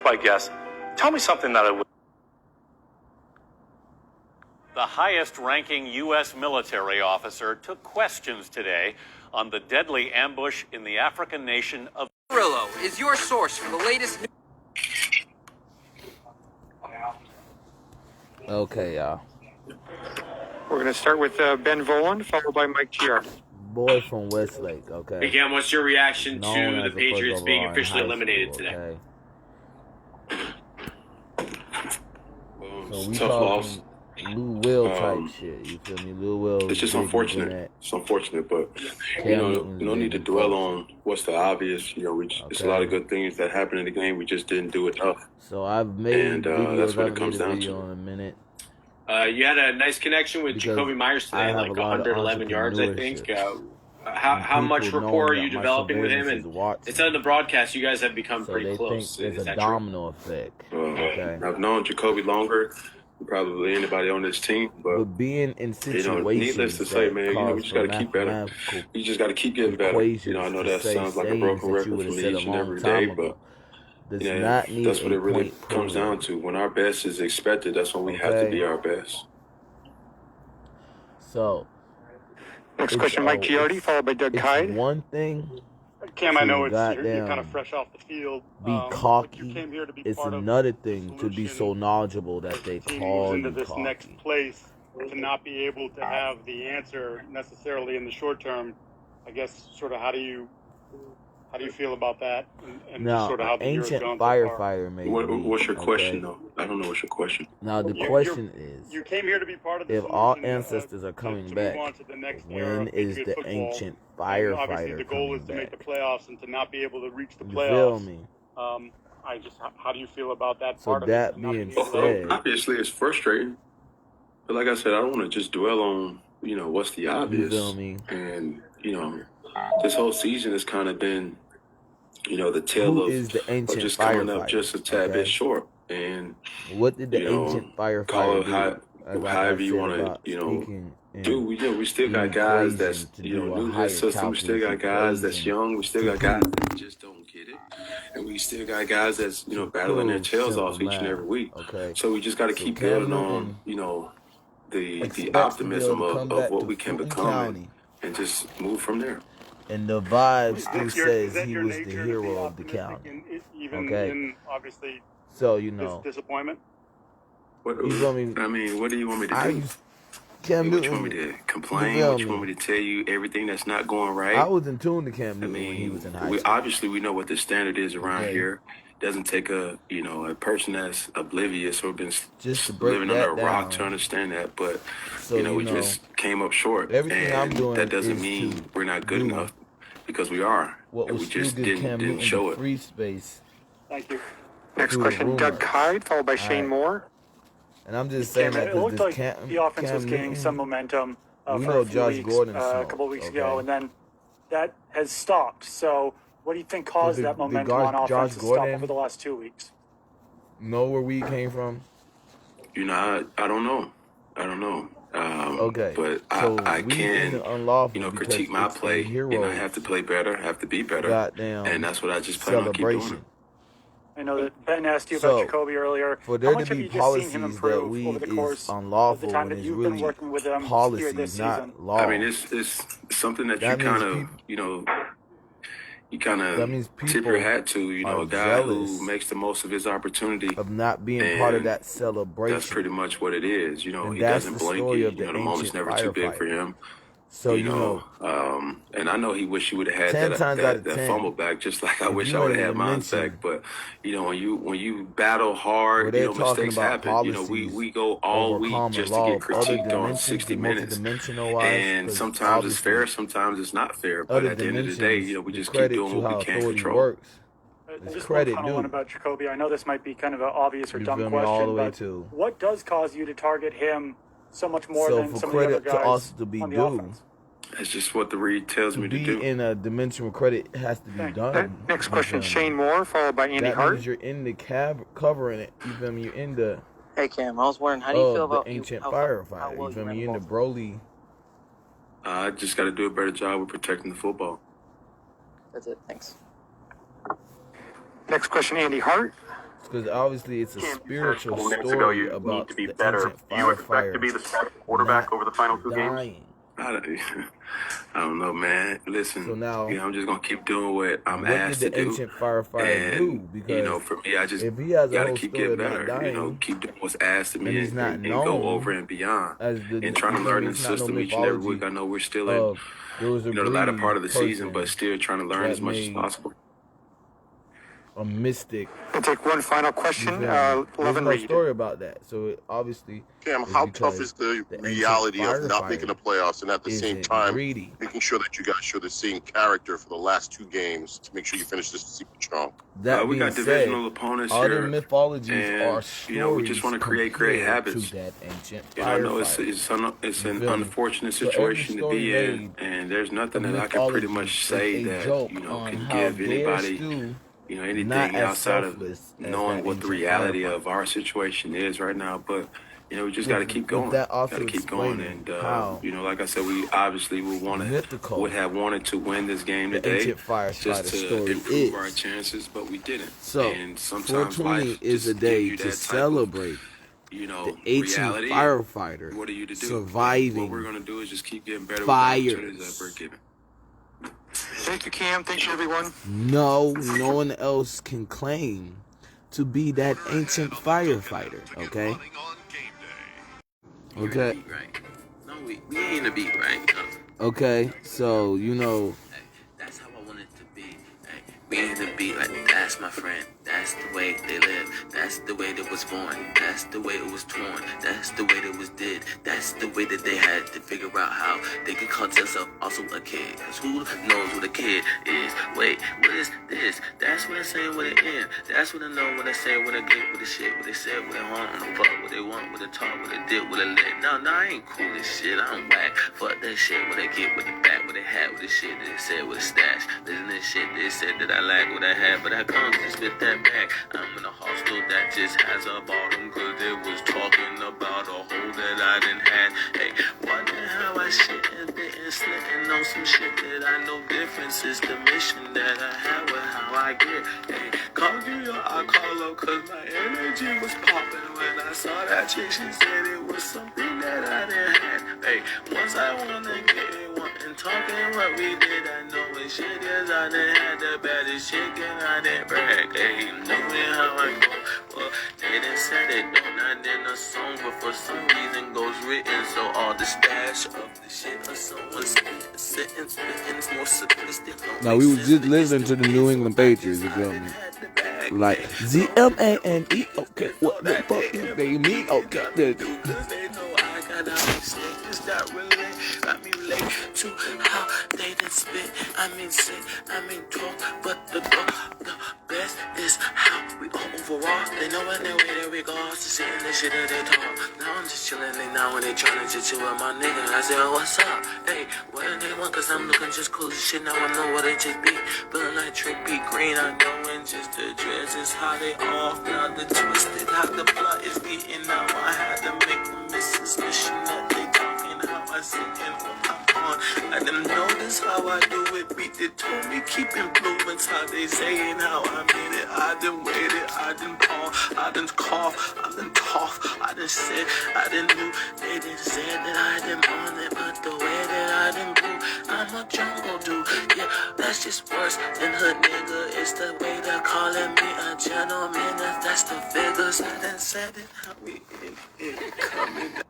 my guest. Tell me something that I would. The highest-ranking U.S. military officer took questions today on the deadly ambush in the African nation of Amarillo is your source for the latest news. Okay, y'all. We're going to start with Ben Voland, followed by Mike Giardi. Boy from Westlake, okay. Hey, Cam, what's your reaction Known to as the Patriots first being overall in officially high eliminated school, today? okay? So It's we a tough loss. talking Lou Will type shit. You feel me? Lou Will. It's just unfortunate. It's unfortunate, but you don't need to dwell on what's the obvious. It's a lot of good things that happen in the game. We just didn't do enough. So I've made videos. That's what it comes down to. In a minute. You had a nice connection with Jacoby Myers today, like 111 yards, I think. How much rapport are you developing with him? And it said in the broadcast you guys have become pretty close. Think there's a domino effect. Okay. I've known Jacoby longer than probably anybody on this team, but being in situations, needless to say, man, we just got to keep better. You just got to keep getting better. I know that sounds like a broken record for me each and every day, but that's what it really comes down to. When our best is expected, that's when we have to be our best. So, next question, Mike Giardi, followed by Doug Kyde. One thing, Cam, I know you're kind of fresh off the field. Be cocky. You came here to be it's part another of thing to be so knowledgeable that they call into you this cocky. next place, to not be able to have the answer necessarily in the short term. I guess sort of how do you feel about that? And now, sort of how the year has ancient gone firefighter, so maybe. What's your question, though? I don't know what's your question. Now, the question is, you came here to be part of the if all ancestors are coming back, when is the ancient firefighter obviously, the goal is to make the playoffs and to not be able to reach the playoffs. You feel me? How do you feel about that part of it? So that being said, obviously it's frustrating. But like I said, I don't want to just dwell on, what's the obvious. You feel me? And, this whole season has kind of been, the tale of just coming up just a tad bit short. And what did the ancient firefighter call it however you want to, do. We still got guys that's, new to the system. We still got guys that's young. We still got guys that just don't get it. And we still got guys that's, battling their tails off each and every week. So we just got to keep building on, the optimism of what we can become and just move from there. And the vibe still says he was the hero of the county. Even obviously, so disappointment. What do you want me to do? Cam Newton, you want me to complain? You want me to tell you everything that's not going right? I was in tune to Cam Newton when he was in high school. Obviously, we know what the standard is around here. Doesn't take a person that's oblivious or been just living under a rock to understand that. But we just came up short, and that doesn't mean we're not good enough, because we are, and we just didn't show it. Free space. Thank you. Next question, Doug Kyde, followed by Shane Moore. And I'm just saying that it looked like the offense was gaining some momentum for a few weeks, a couple of weeks ago, and then that has stopped. So what do you think caused that momentum on offense to stop over the last 2 weeks? Know where we came from? I don't know. But so I can, critique my play, and I have to play better, have to be better. And that's what I just plan on keep doing. I know that Ben asked you about Jacoby earlier. For there How much to have be you just seen him improve over the course of the time that you've been working with him here this season? I mean, it's something that you kind of, you kind of tip your hat to, a guy who makes the most of his opportunity of not being part of that celebration. That's pretty much what it is. He doesn't blink. The moment's never too big for him. So and I know he wish he would have had that fumble back, just like I wish I would have had mine back. But when you battle hard, mistakes happen. We go all week just to get critiqued on 60 minutes, and sometimes it's fair, sometimes it's not fair. But at the end of the day, we just keep doing what we can control. Just one final one about Jacoby. I know this might be kind of an obvious or dumb question, but what does cause you to target him so much more than some of the other guys on the offense? It's just what the read tells me to do. In a dimension where credit has to be done. Next question, Shane Moore, followed by Andy Hart. That means you're in the covering it. You feel me? You're in the... Hey, Cam, I was wondering, how do you feel about the ancient firefighter? You feel me? You're in the Broly. I just got to do a better job with protecting the football. That's it. Thanks. Next question, Andy Hart. because obviously it's a spiritual a couple minutes ago, story you about need to be the better. ancient Do you expect to be the firefighters starting quarterback not over the final two games? dying. I don't know, man. Listen, So now, I'm just gonna keep doing what I'm what did asked to the do, ancient firefighter do? and Because for me, I just if he has a gotta whole keep story getting of not better. dying, Keep doing what's asked of and me, he's not and go over known and beyond, as the, and trying to you feel learn me? the It's not no system each and every mythology week. I know we're still in, of there was a the latter greedy part of the season, but person still trying to learn that as much as made possible. a mystic. We'll take one final question. There's Levin no Reed. story about that. So it obviously, Cam, is how tough because is the the ancient reality of not making the firefighter playoffs and at the same isn't time greedy. making sure that you guys show the same character for the last two games to make sure you finish this season strong? That We being got said, divisional opponents other here, mythologies and are stories we just want to create great compared habits. to that ancient I know firefighter. it's You an feel me? unfortunate So every situation to story be made in, and there's nothing of that I can pretty mythology much is say a that joke on can how give they're anybody still not anything as outside of selfless as knowing that what the ancient reality of firefighter. our situation is right now. But we just got to keep With going. that Got also to keep going, explaining and how like I said, we obviously mythical would have wanted to win this game the today, ancient just firefighter to story improve our is. chances, but we didn't. So, And sometimes 420 life is a just gives day you to that type of celebrate the ancient reality. firefighter What are you to do? What we're surviving going to do is just keep getting better with the opportunities that we're fires. given. Thank you, Cam. Thank you, everyone. No one else can claim to be that ancient firefighter, okay? Okay. Right. No, we ain't a beat, right? No. Okay, so, That's how I want it to be. Hey, we ain't a beat, like, that's my friend. That's the way they live. That's the way that was born. That's the way it was torn. That's the way that was did. That's the way that they had to figure out how they could call themselves also a kid. Cause who knows what a kid is? Wait, what is this? That's what I say what it is. That's what I know when I say what I get with the shit. What they said, what they want, what they fuck, what they want, what they talk, what they did, what they lit. No, I ain't cool as shit. I'm whack. Fuck that shit. What they get with the back, what they had with the shit that they said with the stash. Listen to this shit they said that I lack what I had, but I come to spit that back. I'm in a hostel that just has a bottom, cause they was talking about a hole that I didn't have. Hey, wonder how I shit and bitten, slitting on some shit that I know difference is the mission that I have with how I get. Hey, call you or I call up, cause my energy was popping when I saw that chick. She said it was something that I didn't have. Hey, once I wanna get it, wanting talking what we did, I know it shit is I done had the baddest chick and I didn't brag. Hey, knowing how I go, well, they done said it, though not in a song, but for some reason goes written. So all the stash of the shit or someone sitting, spitting is more simplistic. now we was just listening to the New England Patriots, you feel me? Like, ZMANE, okay, what the fuck do they mean? Okay, Cause they know I got out of shit. It's not relate. I mean, relate to how they done spit. I mean, sit, I mean, talk. But the best is how we all overall. They know in their way that we go. To sit in the shit that they talk. Now I'm just chilling. They now when they trying to chill with my nigga. I say, oh, what's up? Hey, what do they want? Cause I'm looking just cool as shit. Now I know what they just be. Feeling like Trick be green. I know and just the dreads is how they off. Now the twisted, how the blood is getting out. I had to make the missuspicion that they talking how I sit and on. I didn't notice how I do it. Beat they told me keep influence. How they saying how I made it. I done waited. I done call. I done cough. I done cough. I done said. I done knew. They done said that I done on it. But the way that I done grew, I'm a jungle dude. Yeah, that's just worse than hood nigga. It's the way they're calling me a gentleman. That's the figures. I done said it. How we it coming down.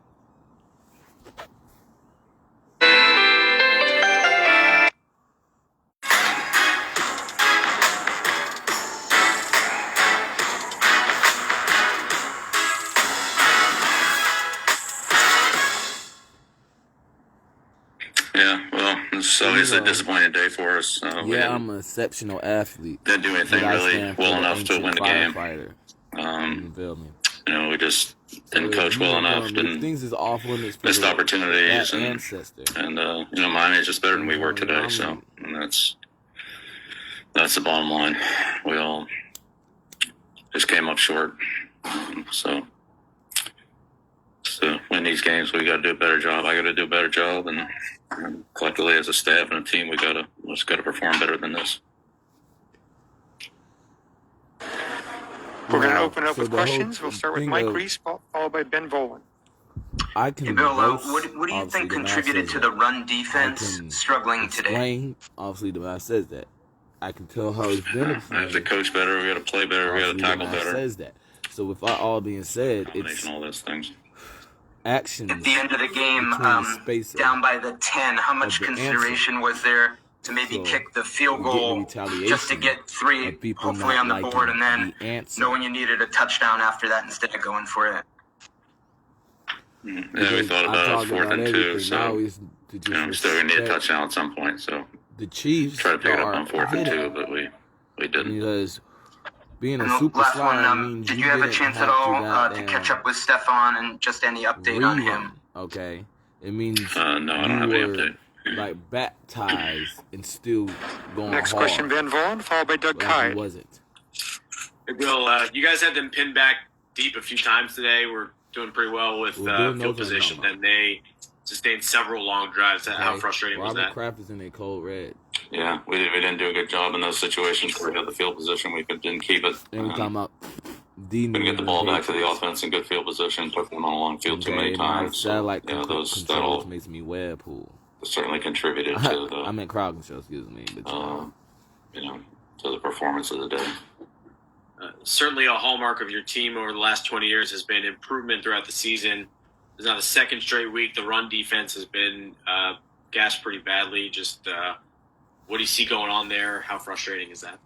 Yeah, well, so it's a disappointing day for us. Yeah, I'm an exceptional athlete. Didn't do anything really well enough to win the game. You feel me? We just didn't coach well enough, didn't things is awful and it's missed opportunities, and ancestor. Miami is just better than we were today. So and that's the bottom line. We all just came up short. So to win these games, we got to do a better job. I got to do a better job, and collectively as a staff and a team, we got to perform better than this. We're going to open up with questions. We'll start with Mike Reese, followed by Ben Volen. I can Bill, boast, what do you think contributed to the run defense struggling today? Obviously, the man says that. I can tell how it's been. I have to coach better. We got to play better. We got to tackle better. Says that. So with all being said, it's all those things. Actions. At the end of the game, down by the 10, how much consideration was there to maybe kick the field goal just to get 3, hopefully on the board, and then knowing you needed a touchdown after that instead of going for it? Yeah, we thought about it 4th and 2, so we still need a touchdown at some point. So the Chiefs tried to pick it up on 4th and 2, but we didn't. Because being a super flyer means did you have a chance at all to catch up with Stefan and just any update on him? Okay, it means no, I don't have any update. Like baptized and still going Next hard. question, Ben Volen, followed by Doug Kide. He wasn't. Hey, Bill, you guys had them pinned back deep a few times today. We're doing pretty well with field position. Then they sustained several long drives. Okay. How frustrating was that? Robert Kraft is in a cold red. Yeah, we didn't do a good job in those situations where we had the field position. We didn't keep it. Couldn't get the ball back to the offense in good field position. Took them on a long field too many times. Satellite that'll makes me Webpoolz. Certainly contributed to the. I meant crowd control. Excuse me, but to the performance of the day. Certainly a hallmark of your team over the last 20 years has been improvement throughout the season. There's not a second straight week. The run defense has been gashed pretty badly. Just what do you see going on there? How frustrating is that?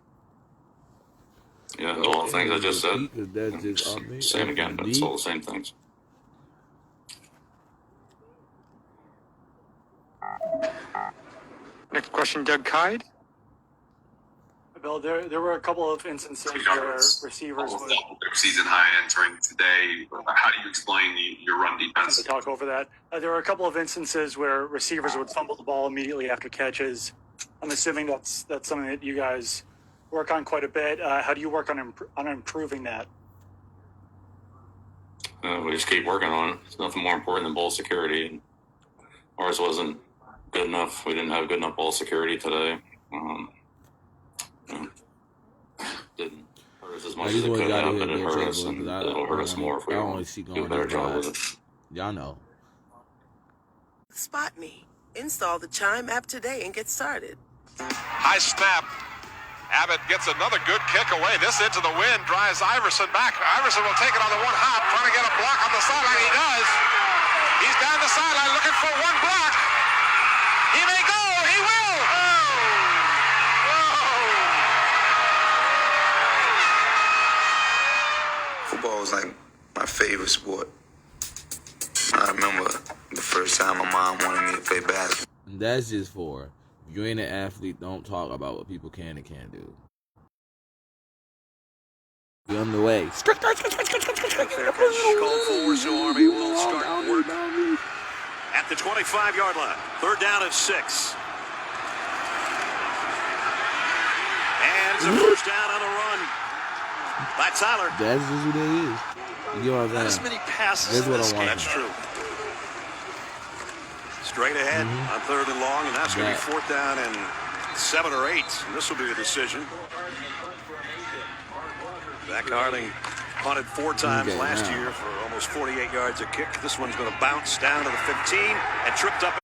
Yeah, all the things I just said. Same again, but it's all the same things. Next question, Doug Kide. Bill, there were a couple of instances where receivers would season high entering today. How do you explain your run defense? To talk over that, there were a couple of instances where receivers would fumble the ball immediately after catches. I'm assuming that's something that you guys work on quite a bit. How do you work on improving that? We just keep working on it. It's nothing more important than ball security. Ours wasn't good enough. We didn't have good enough ball security today. Didn't hurt us as much as it could have, but it hurt us, and it'll hurt us more if we do a better job with it. Y'all know. Spot me. Install the Chime app today and get started. High snap. Abbott gets another good kick away. This into the wind drives Iverson back. Iverson will take it on the one hop, trying to get a block on the sideline. He does. He's down the sideline looking for one block. He may go. He will. Football was like my favorite sport. I remember the first time my mom wanted me to play basketball. That's just for, if you ain't an athlete, don't talk about what people can and can't do. Be on the way. Called for, so Army will start work at the 25-yard line. 3rd down and 6. And it's a first down on the run by Tyler. That's just what it is. You get what I'm saying? Not as many passes in this game. That's true. Straight ahead on 3rd and long, and that's going to be 4th down and 7 or 8. And this will be a decision. Zach Harling punted 4 times last year for almost 48 yards a kick. This one's going to bounce down to the 15 and tripped up.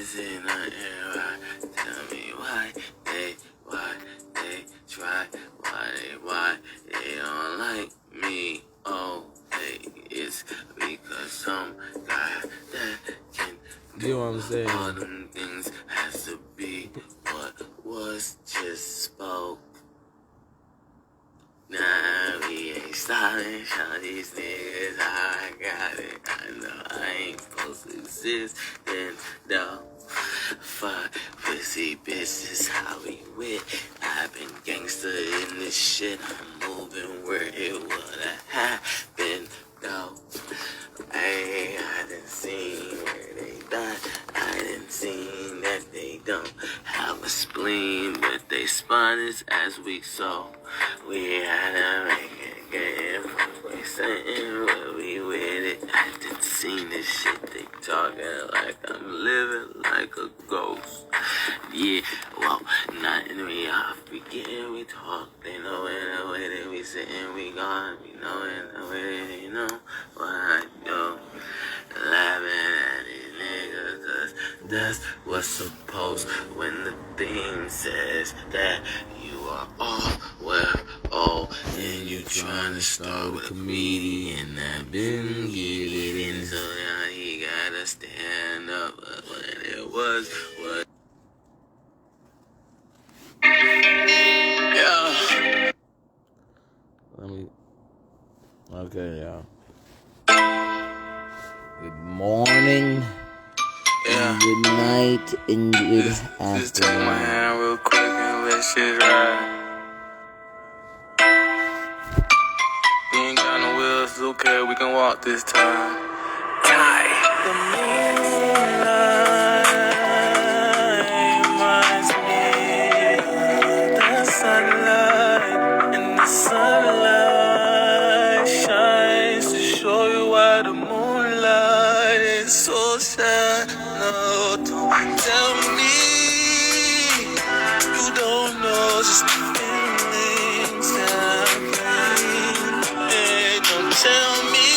is it not right? Tell me why they try, why they don't like me. Oh, it's because some guy that can do You know what I'm saying? all them things has to be what was just spoke. Nah, we ain't stopping, shout these niggas, I got it. I know I ain't supposed to exist, then no. Fuck, pussy bitches, how we went. I've been gangster in this shit, I'm moving where it woulda happened, though. Hey, I done seen where they died. I done seen that they don't have a spleen, but they spun us as weak, so we had to make it again. We saying where we with it. I done seen this shit. They talking like I'm living like a ghost. Yeah, well, nothing we off. We getting, we talk. They know in the way that we sitting, we gone. We know in the way that they know what I do. Laughing at these niggas, 'cause that's what's supposed when the theme says that you are all well, oh, and you trying to start with a comedian that been get it in, so now he gotta stand up, but when it was what. Yeah. Okay, y'all. Good morning. Yeah. Good night and good Just take my afternoon. hand real quick and let shit ride. We ain't got no wheels, it's okay, we can walk this time. The moonlight reminds me of the sunlight, and the sunlight shines to show you why the moonlight is so sad. No, don't tell me you don't know just the feelings that I'm feeling. Hey, don't tell me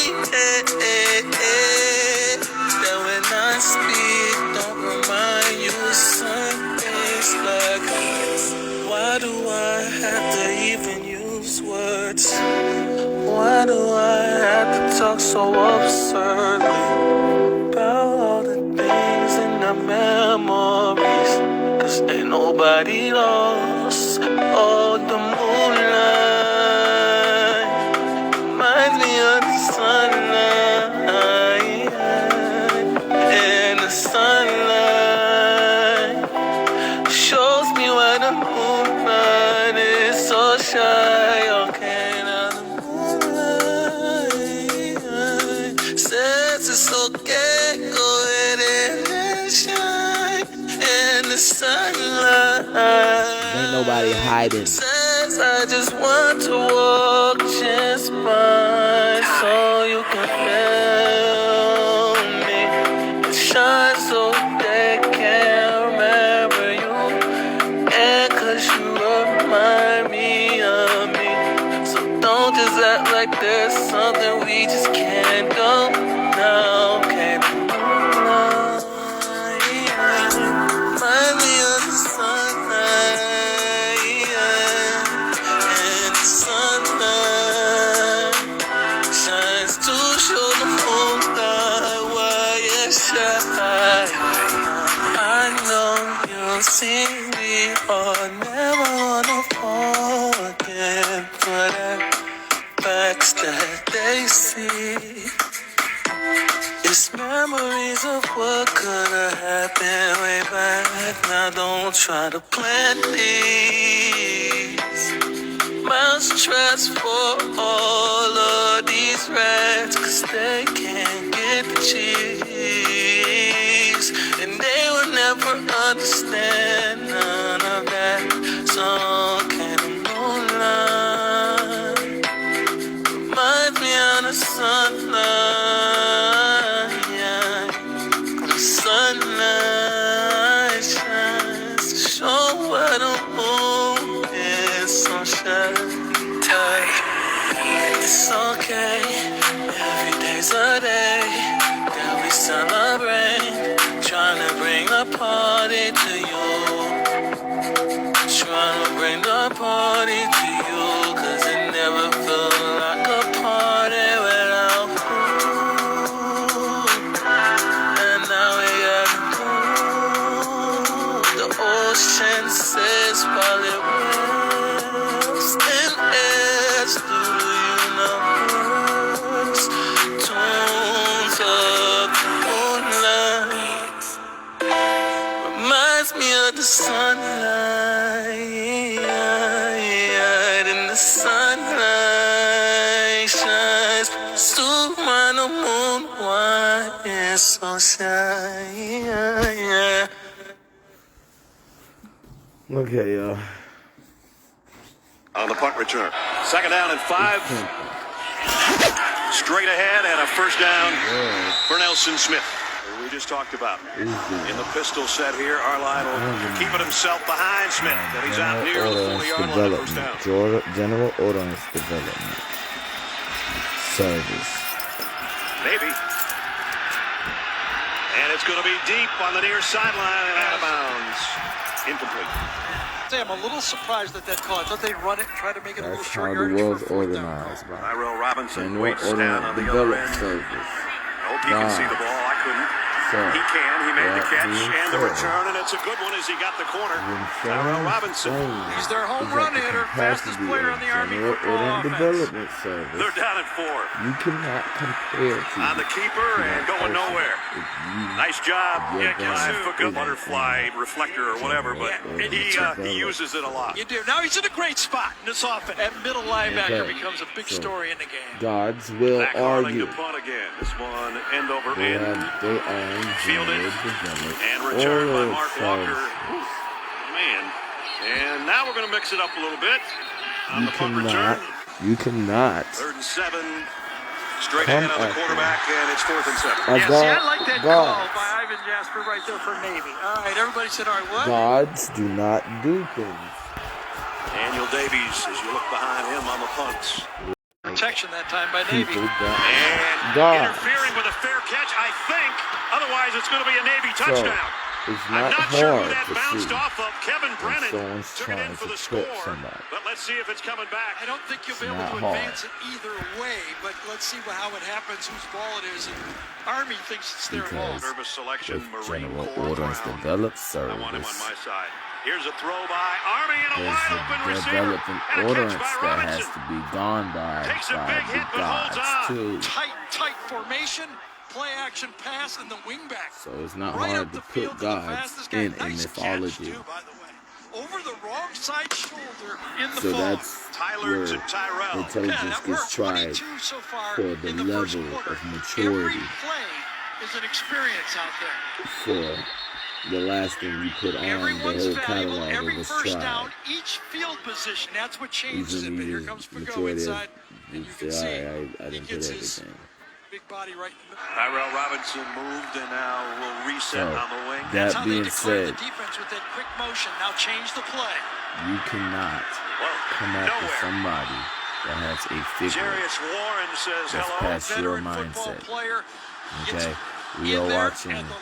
that when I speak, don't remind you of some things like, why do I have to even use words? Why do I have to talk so absurdly about all the things in the memories? 'Cause ain't nobody lost. Oh, the moonlight reminds me of the sunlight, and the sunlight shows me why the moonlight is so shy. Okay, now the moonlight says it's okay, go ahead and shine, and the sunlight Ain't nobody hiding. says I just want to walk just by, so you can feel me and shine so they can remember you, and 'cause you remind me of me. So don't just act like there's something we just can't go now. Okay, remind me of the sunlight, and the sunlight shines to show the moonlight why it shines. I know you'll see me or never wanna forget, but that facts that they see, it's memories of what could've happened way back. Now don't try to plant these mousetraps for all of these rats, 'cause they can't get the cheese, and they will never understand none of that. So can the moonlight remind me of the sunlight, yeah. The sunlight shines to show where the moon is so shine. It's okay, every day's a day that we celebrate, trying to bring the the party to you. Tryna bring the party to you, 'cause it never felt like a party without you. And now we got you. The ocean says while it waves and adds to the universe. Tones of moonlight reminds me of the sunlight, and the sunlight shines through my moon. Why it's so shy? Okay, y'all. On the punt return. Second down and 5. Straight ahead and a first down for Nelson Smith. We just talked about in the pistol set here. Arline will keep it himself behind Smith. And he's out near the 40-yard line. First down. General Ordnance Development Service. Maybe. And it's going to be deep on the near sideline and out of bounds. Incomplete. I'm a little surprised at that call. I thought they'd run it, try to make it a little That's short how the yardage world's for organized, bro. Tyrell Robinson General waits down on the other Development end. Service. I hope you can see the ball. I couldn't. He can. He made the catch and the return, and it's a good one as he got the corner. Tyrell Robinson. He's their home run hitter, fastest player in the Army football offense. Development Service. They're down at 4. You cannot compare to on the keeper and going nowhere. Nice job. Yeah, a good butterfly reflector or whatever, but he uses it a lot. You do. Now he's in a great spot in this offense. That middle linebacker becomes a big story in the game. Gods will Back argue. to punt again. This one end over end. They are Fielded and returned by Mark Walker. Man. And now we're going to mix it up a little bit on the punt return. You cannot. 3rd and 7. Straight ahead on the quarterback, and it's 4th and 7. I like that call by Ivan Jasper right there for Navy. All right, everybody said, all right, what? Gods do not do things. Daniel Davies, as you look behind him on the punts. Protection that time by Navy. And interfering with a fair catch, I think. Otherwise, it's going to be a Navy touchdown. It's not I'm not sure who hard that to bounced see off of. Kevin Brennan someone's took it in trying for to the score. somebody. But let's see if it's coming back. I don't think you'll be able to advance it either way, but let's see how it happens, whose ball it is. And Army thinks it's their ball. Service selection, Marine General Corps Ordnance Brown. Developed I want him on Service. my side. Here's a throw by Army and a There's wide a open receiver. developing And a catch ordinance by that has Robinson. to be gone by Takes a big the hit, but holds gods on. too. Tight formation, play action pass, and the wingback. So it's not Right hard up to the field put to the gods fastest guy. in Nice mythology. catch, too, by the way. Over the wrong side shoulder in the So fall. that's Tyler to where Tyrell. intelligence gets tried 22 so far for the in the level first quarter. of maturity. Every play is an experience out there. For the last thing you put on the Everyone's whole valuable. catalog, Every it was first tried. down, each field position. That's what changes it. But here comes Fago maturity inside, and you can see I didn't put everything. big body right in the middle. Tyrell Robinson moved and now will reset So, on the wing. that That's how being they declare said, the defense with that quick motion. Now change the play. you cannot come after somebody that has a figure Jarius Warren says that's hello. past your Veteran football mindset. player. Okay, we In are there watching at the,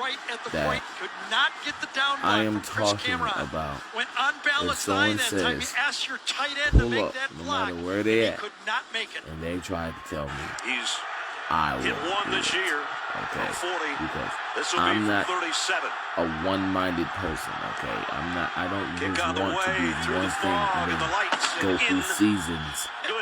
right at the that. point. Could not get the down I block am from Chris talking Cameron. about Went if unbalanced eye someone that time. He says, asked your tight end to pull make up, that no block. matter where they He at, could not make it. and they tried to tell me He's I will hit one do this it. year. Okay, From 40. because This will I'm be not 37. a one-minded person. Okay, I don't Kick just on the want to way do through one the thing fog and and the then lights go and through in. seasons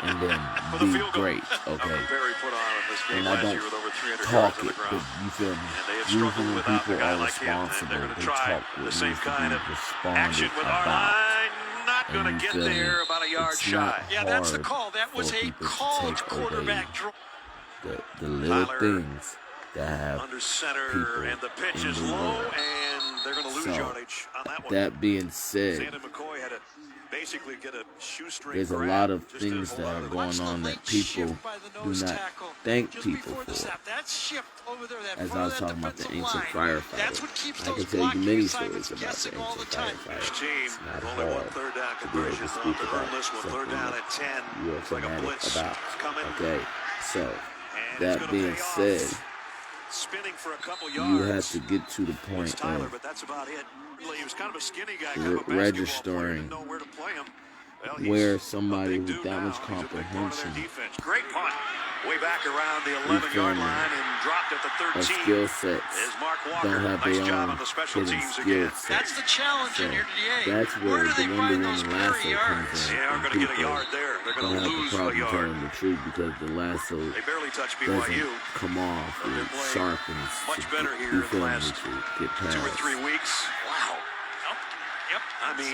and then For the be field goal. great. Okay, Perry put on in this game and I last don't year with over 300 talk yards on the it, but ground. you feel me? And they have Usually struggled when without people a guy are like him, and responsible, they're going to they try talk the what same needs to kind be of responded action with about. Arline. Not going And to you get feel me? there, about a yard It's shy. not Yeah, that's the hard call. That was for a people to college take quarterback away draw. the little Tyler things that have under center, people and the pitch in is the low, world. and they're going to lose So, yardage on that one. that being said, Sandon McCoy had to basically get a shoestring there's a grab lot of just to things that hold are on. going on that people do not thank people for. That shift over there, that As front I of was that talking about the defensive ancient line, firefighter, that's what keeps I can those tell you blocking many assignments stories about the guessing all the ancient time. Each firefighter. team It's not only one hard third down to be able conversion. to They'll speak have to earn about this one. Third something down that at 10. you are It's like a fanatic blitz about. coming. Okay, so And it's that gonna being pay off. said, spinning for a couple you yards. have to get to the point Tyler, of but that's about it. Really, he was kind of a skinny guy, kind of a basketball registering player, didn't know where to play him. Well, where somebody with that much comprehension great punt. Way back around the 11-yard line and dropped at the 13. of skill sets don't have Nice their job own on the special hidden teams skill again. sets. That's the challenge in here today. That's where Where do the they Wonder find Woman those lasso carry comes yards? in. They aren't going to get a yard there. They're going to lose a problem yard. telling the truth because the lasso They barely touch doesn't BYU. come off. It sharpens. Much better here in the last 2 or 3 weeks. Wow. Yep. I mean,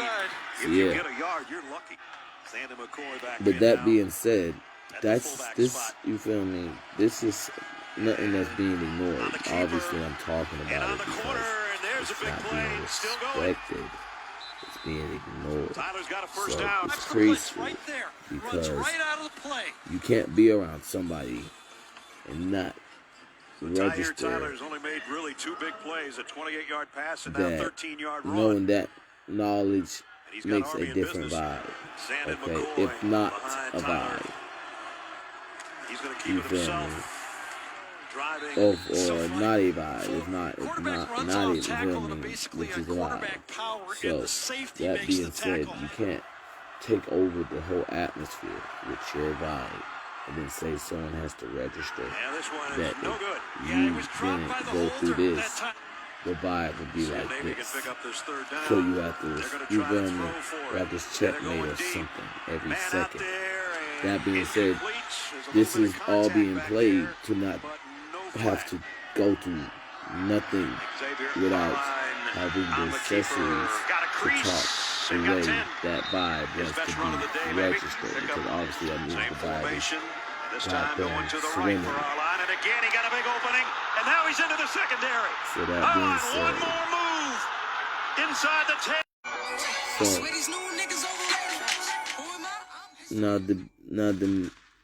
if you get a yard, you're lucky. Sandy McCoy back But in that now. being said, that's this. You feel me? This is nothing that's being ignored. Obviously, I'm talking about it because it's not being respected. It's being ignored. Tyler's got a first So down. it's That's the blitz crazy right there. because Runs right out of the play. you can't be around somebody and not register Tyler's only made really 2 big plays, a 28-yard pass and now that 13-yard run. knowing that knowledge He's got makes Army a in different business. vibe. Sandon Okay, McCoy if not behind a Tyler. vibe. He's going to keep You it feel me? himself. Driving. Or not a vibe. If not a tackle vibe, and basically which a is a vibe. quarterback power and the So safety that makes being the said, tackle. you can't take over the whole atmosphere with your vibe and then say someone has to register Yeah, this one that is no good. you didn't go through this. The vibe would be like Navy can this. pick up this third down. So you have to, you feel me? for You have this checkmate or something every Man out second. there and That being said, There's a this little is bit of all contact being back played there, to not but no have flag. to go through nothing without having the accessories to talk the way that vibe wants to be registered. Because obviously that means the vibe is This time going goddamn to the right swimming. for our line, and again he got a big opening, and now he's into the secondary. So that Oh, being and one said, more move inside the 10. so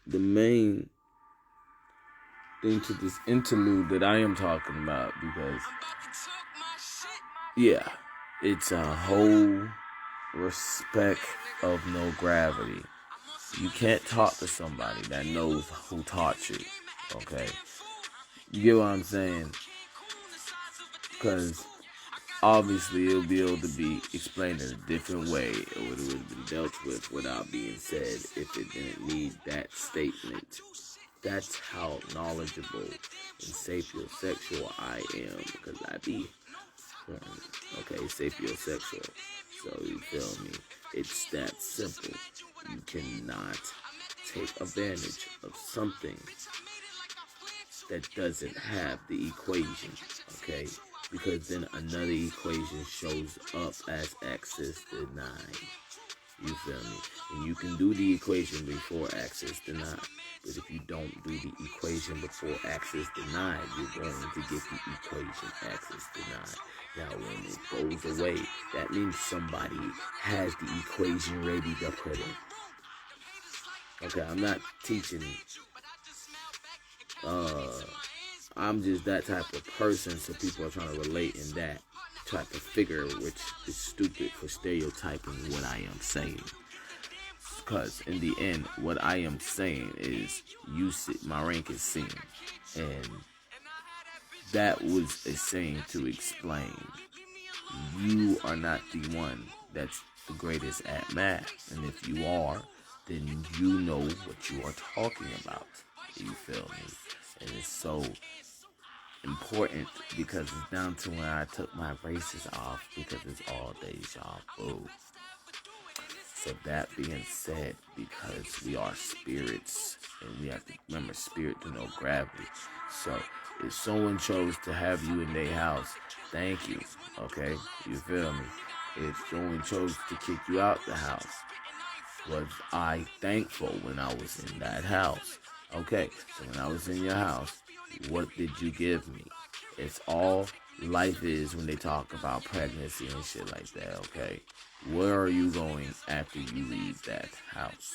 the main thing to this interlude that I am talking about, because yeah, it's a whole respect of no gravity. You can't talk to somebody that knows who taught you, okay? You get what I'm saying? Because obviously it'll be able to be explained in a different way. It would have been dealt with without being said if it didn't need that statement. That's how knowledgeable and sapiosexual I am, because I be okay, sapiosexual. So you feel me? It's that simple. You cannot take advantage of something that doesn't have the equation, okay? Because then another equation shows up as access denied. You feel me? And you can do the equation before access denied. But if you don't do the equation before access denied, you're going to get the equation access denied. Now, when it goes away, that means somebody has the equation ready to put in. Okay, I'm not teaching. I'm just that type of person, so people are trying to relate in that type of figure, which is stupid for stereotyping what I am saying. Because in the end, what I am saying is, you see, my rank is seen, and that was a saying to explain you are not the one that's the greatest at math, and if you are, then you know what you are talking about. You feel me? And it's so important because it's down to when I took my braces off, because it's all deja vu. So that being said, because we are spirits and we have to remember spirit to know gravity. So if someone chose to have you in their house, thank you, okay? You feel me? If someone chose to kick you out the house, was I thankful when I was in that house? Okay, so when I was in your house, what did you give me? It's all life is when they talk about pregnancy and shit like that, okay? Where are you going after you leave that house?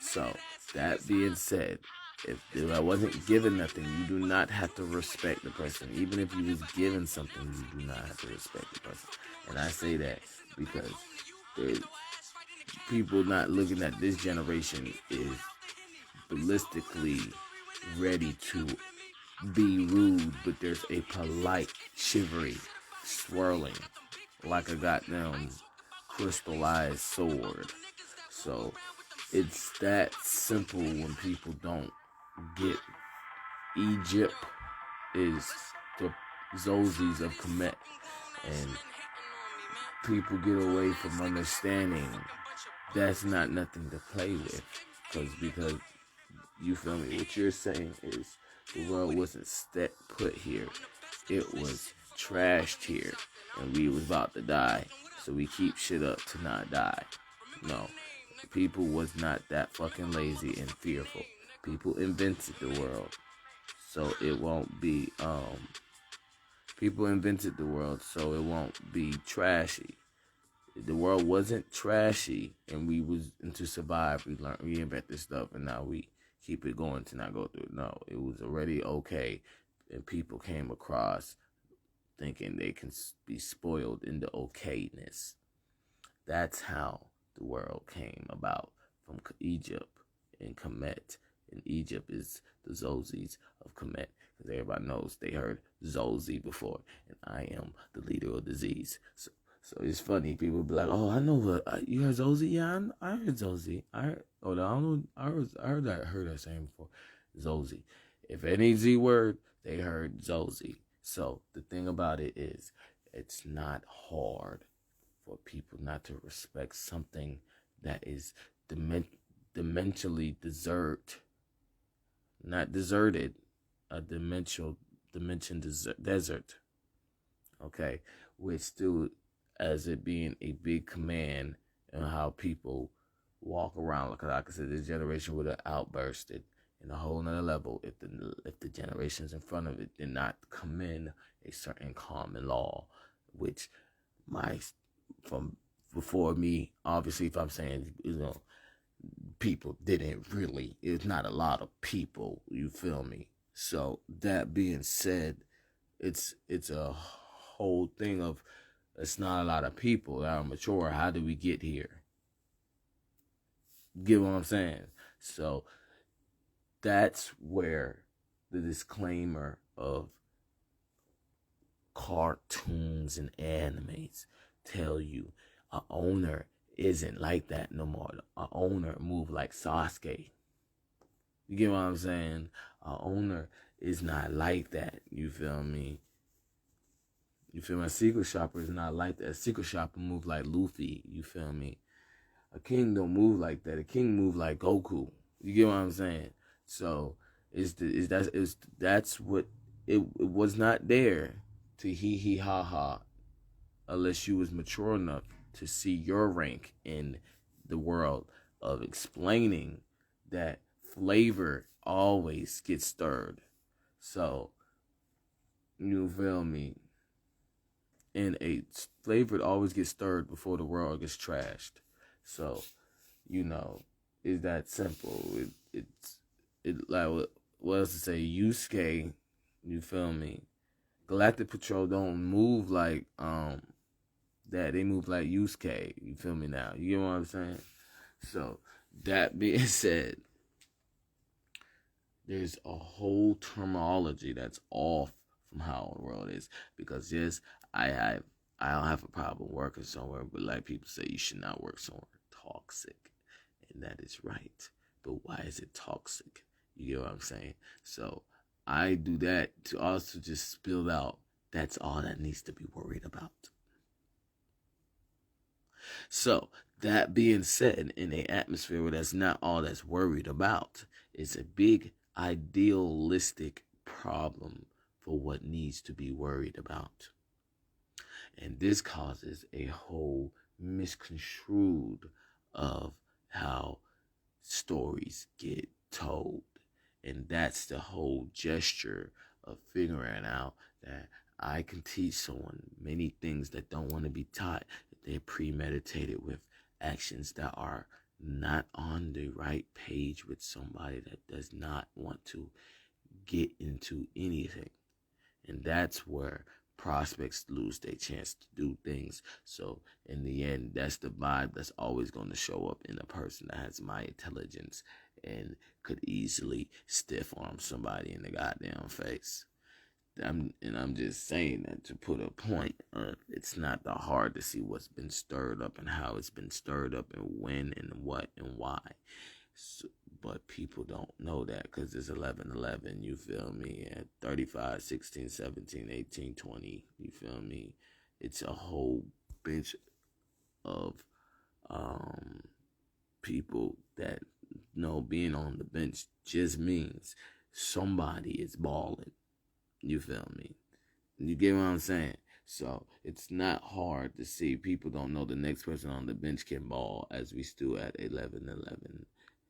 So, that being said, if I wasn't given nothing, you do not have to respect the person. Even if you was given something, you do not have to respect the person. And I say that because people not looking at this generation is ballistically ready to be rude, but there's a polite chivalry swirling like a goddamn crystallized sword. So it's that simple when people don't get Egypt is the Zozis of Kemet, and people get away from understanding that's not nothing to play with, because you feel me, what you're saying is the world wasn't put here, it was trashed here, and we was about to die, so we keep shit up to not die. No, people was not that fucking lazy and fearful. People invented the world, so it won't be people invented the world so it won't be trashy. The world wasn't trashy, and we was to survive. We invent this stuff, and now we keep it going to not go through it. No, it was already okay, and people came across thinking they can be spoiled into okayness. That's how the world came about from Egypt and Kemet. And Egypt is the Zozis of Kemet, because everybody knows they heard Zozi before, and I am the leader of the Z's. So it's funny, people be like, "Oh, I know what you heard Zozi." Yeah, I heard Zozi. I heard that saying before, Zozi. If any Z word, they heard Zozi. So the thing about it is, it's not hard for people not to respect something that is dimensionally not deserted, a dimension desert. Okay, which still as it being a big command, and how people walk around. Like I said, this generation would have outbursted in a whole nother level if the generations in front of it did not commend a certain common law, which from before me, obviously, if I'm saying, people didn't really, it's not a lot of people, you feel me? So that being said, it's a whole thing of, it's not a lot of people that are mature. How did we get here? Get what I'm saying? So that's where the disclaimer of cartoons and animes tell you a owner isn't like that no more. A owner move like Sasuke. You get what I'm saying? A owner is not like that. You feel me? You feel me? A secret shopper is not like that. A secret shopper move like Luffy. You feel me? A king don't move like that. A king move like Goku. You get what I'm saying? So that's what it was not there to hee ha ha, unless you was mature enough to see your rank in the world of explaining that flavor always gets stirred. So you feel me? And a flavor always gets stirred before the world gets trashed. So, it's that simple. It like what else to say? Yusuke, you feel me? Galactic Patrol don't move like that. They move like Yusuke. You feel me now? You get what I'm saying? So that being said, there's a whole terminology that's off from how the world is. Because yes, I don't have a problem working somewhere, but like people say, you should not work somewhere toxic, and that is right. But why is it toxic? You get what I'm saying? So I do that to also just spill out. That's all that needs to be worried about. So that being said, in an atmosphere where that's not all that's worried about, it's a big idealistic problem for what needs to be worried about. And this causes a whole misconstrued of how stories get told. And that's the whole gesture of figuring out that I can teach someone many things that don't want to be taught. They're premeditated with actions that are not on the right page with somebody that does not want to get into anything. And that's where prospects lose their chance to do things. So in the end, that's the vibe that's always going to show up in a person that has my intelligence and could easily stiff arm somebody in the goddamn face. I'm just saying that to put a point on. It's not that hard to see what's been stirred up and how it's been stirred up and when and what and why. So, but people don't know that because it's 11-11, you feel me? At 35, 16, 17, 18, 20, you feel me? It's a whole bunch of people that know being on the bench just means somebody is balling. You feel me? You get what I'm saying? So it's not hard to see. People don't know the next person on the bench can ball as we still at 11-11.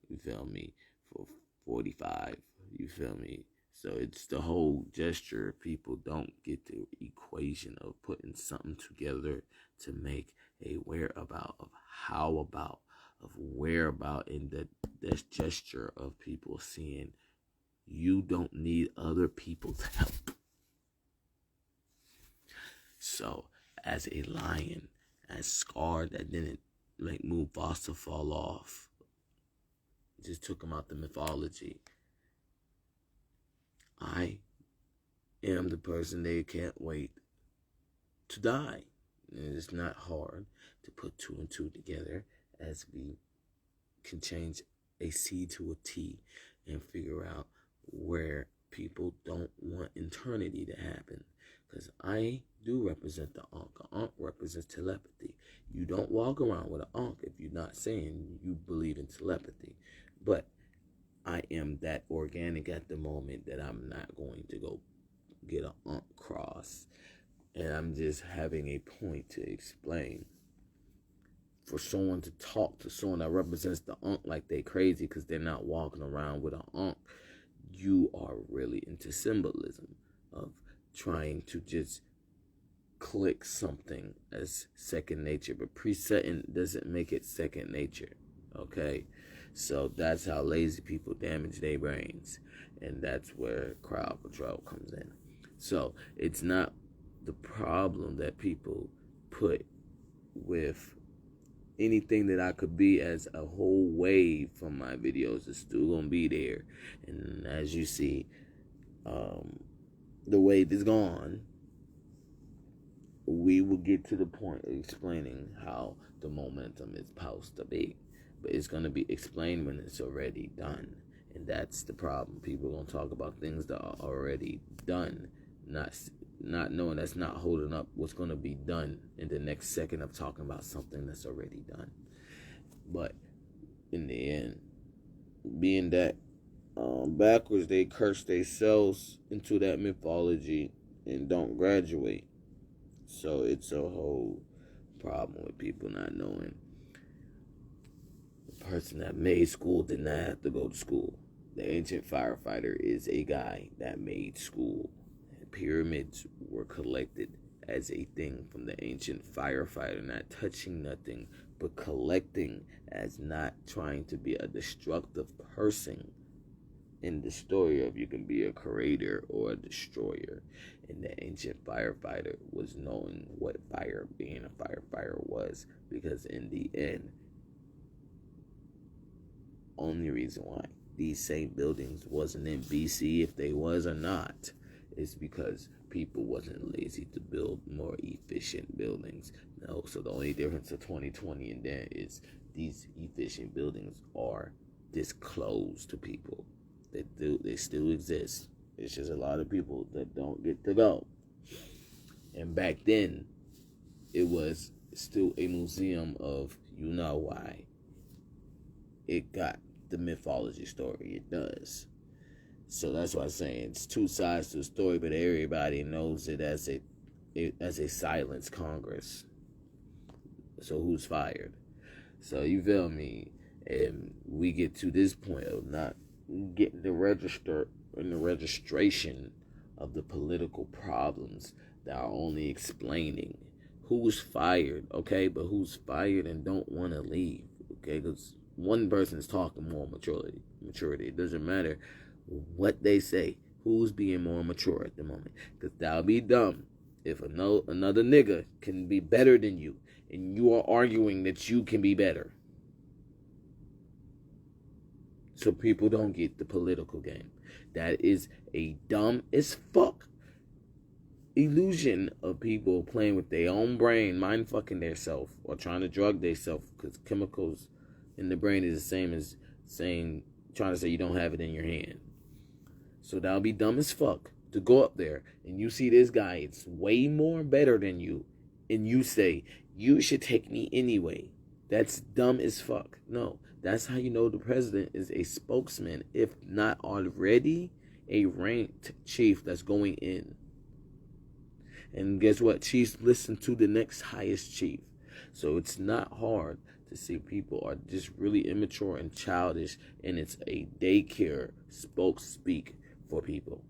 You feel me? For 45. You feel me? So it's the whole gesture. People don't get the equation of putting something together to make a whereabout of how about of whereabout in this gesture of people seeing you don't need other people's help. So, as a lion, as Scar that didn't make Mufasa fall off, just took him out the mythology. I am the person they can't wait to die. And it's not hard to put 2 and 2 together as we can change a C to a T and figure out where people don't want eternity to happen. Because I do represent the Ankh. Ankh represents telepathy. You don't walk around with an Ankh if you're not saying you believe in telepathy. But I am that organic at the moment that I'm not going to go get an Ankh cross. And I'm just having a point to explain. For someone to talk to someone that represents the Ankh like they crazy because they're not walking around with an Ankh, you are really into symbolism of trying to just click something as second nature, but presetting doesn't make it second nature, okay? So that's how lazy people damage their brains, and that's where crowd control comes in. So it's not the problem that people put with anything that I could be as a whole wave from my videos is still gonna be there. And as you see, the wave is gone. We will get to the point of explaining how the momentum is supposed to be. But it's going to be explained when it's already done. And that's the problem. People are going to talk about things that are already done, not knowing that's not holding up what's going to be done in the next second of talking about something that's already done. But in the end, being that backwards, they curse themselves into that mythology and don't graduate. So it's a whole problem with people not knowing. The person that made school did not have to go to school. The ancient firefighter is a guy that made school. Pyramids were collected as a thing from the ancient firefighter, not touching nothing, but collecting as not trying to be a destructive person. In the story of you can be a creator or a destroyer. And the ancient firefighter was knowing what fire being a firefighter was. Because in the end, only reason why these same buildings wasn't in BC, if they was or not, is because people wasn't lazy to build more efficient buildings. No, so the only difference of 2020 and then is these efficient buildings are disclosed to people. They still exist. It's just a lot of people that don't get to go. And back then, it was still a museum of you know why. It got the mythology story. It does. So that's why I'm saying it's two sides to the story, but everybody knows it as a silence Congress. So who's fired? So you feel me? And we get to this point of not getting the register and the registration of the political problems that are only explaining who's fired, okay? But who's fired and don't want to leave, okay? Because one person's talking more maturity. It doesn't matter what they say. Who's being more mature at the moment? Because that'll be dumb if another nigga can be better than you and you are arguing that you can be better. So people don't get the political game. That is a dumb as fuck illusion of people playing with their own brain, mind fucking their self, or trying to drug their self, because chemicals in the brain is the same as trying to say you don't have it in your hand. So that'll be dumb as fuck to go up there and you see this guy, it's way more better than you, and you say, you should take me anyway. That's dumb as fuck. No, that's how you know the president is a spokesman, if not already a ranked chief that's going in. And guess what? Chiefs listen to the next highest chief. So it's not hard to see people are just really immature and childish, and it's a daycare spokespeak for people.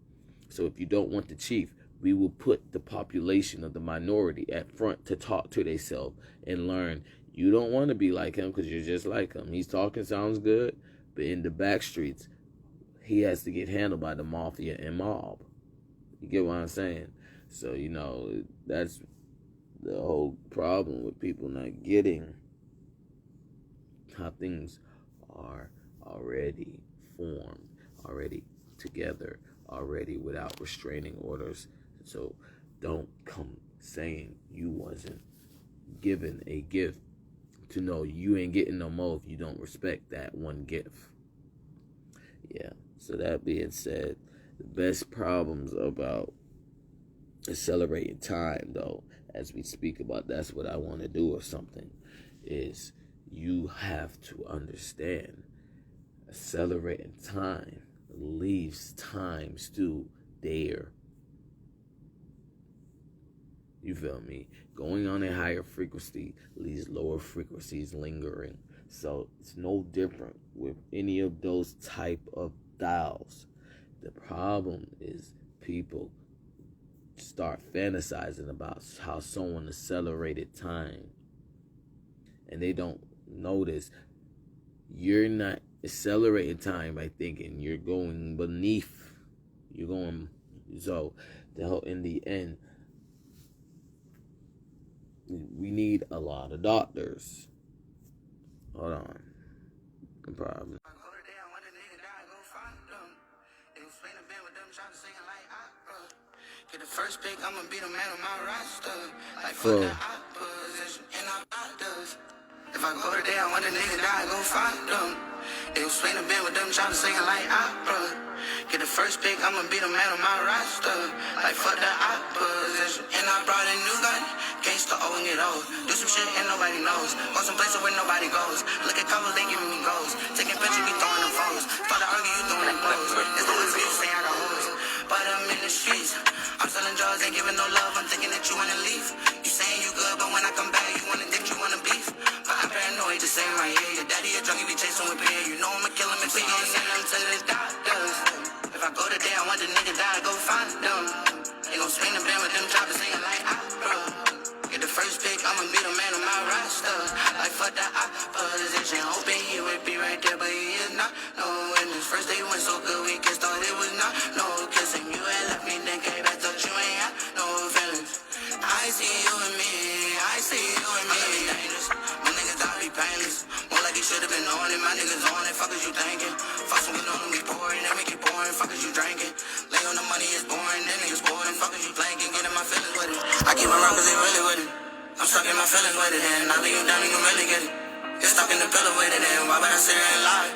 So if you don't want the chief, we will put the population of the minority at front to talk to themselves and learn. You don't want to be like him because you're just like him. He's talking, sounds good, but in the back streets, he has to get handled by the mafia and mob. You get what I'm saying? So, you know, that's the whole problem with people not getting how things are already formed, already together, already without restraining orders. So don't come saying you wasn't given a gift to know you ain't getting no more if you don't respect that one gift. Yeah, so that being said, the best problems about accelerating time, though, as we speak about that's what I want to do or something, is you have to understand accelerating time leaves time still there. You feel me? Going on a higher frequency leaves lower frequencies lingering. So it's no different with any of those type of dials. The problem is people start fantasizing about how someone accelerated time, and they don't notice you're not accelerating time by thinking you're going beneath. You're going, so in the end, we need a lot of doctors. Hold on. No problem. Get the first pick, I'ma be the man on my roster. Like fuck the opposition and our doctors. If I go today, I want a nigga die, go find them. They was swing the band with them, trying to sing like opera. Get the first pick, I'ma be the man on my roster. Like fuck the opposition. And I brought a new gun, gangsta O and get old. Do some shit and nobody knows. Go some places where nobody goes. Look at covers, they giving me goals. Taking pictures, be throwing them phones. Thought I argue, you throwing them clothes. It's the ones you say I got hoes. But I'm in the streets. I'm selling drugs, ain't giving no love. I'm thinking that you wanna leave. You saying you good, but when I come back, you wanna think you wanna beef. But I'm paranoid, the same right here. Your daddy a junkie, be chasing with beer. You know I'ma kill him if we gon' send him to the doctors. If I go today, I want the nigga die, go find them. They gon' swing the band with them choppers singing like opera. Get the first pick, I'ma be the man on my roster. Like fuck the opposition, hoping he would be right there, but he is not. No, when his first day went so good, we kissed, thought it was not. No kissing, you had left me, then came back, thought you ain't had no feelings. I see you and me, I see you and me. Dangerous, my niggas thought be painless. More like he should've been on it, my niggas on it, fuck is you thinking? Fucking with on me boring, then we get boring, fuck is you drinking? Lay on the money, it's boring, then niggas boring, fuck is you planking? Get in my feelings with it, I keep around cause they really with it. I'm stuck in my feelings with it, and I leave you down and you really get it. You're stuck in the pillow with it, and why would I sit here and lie?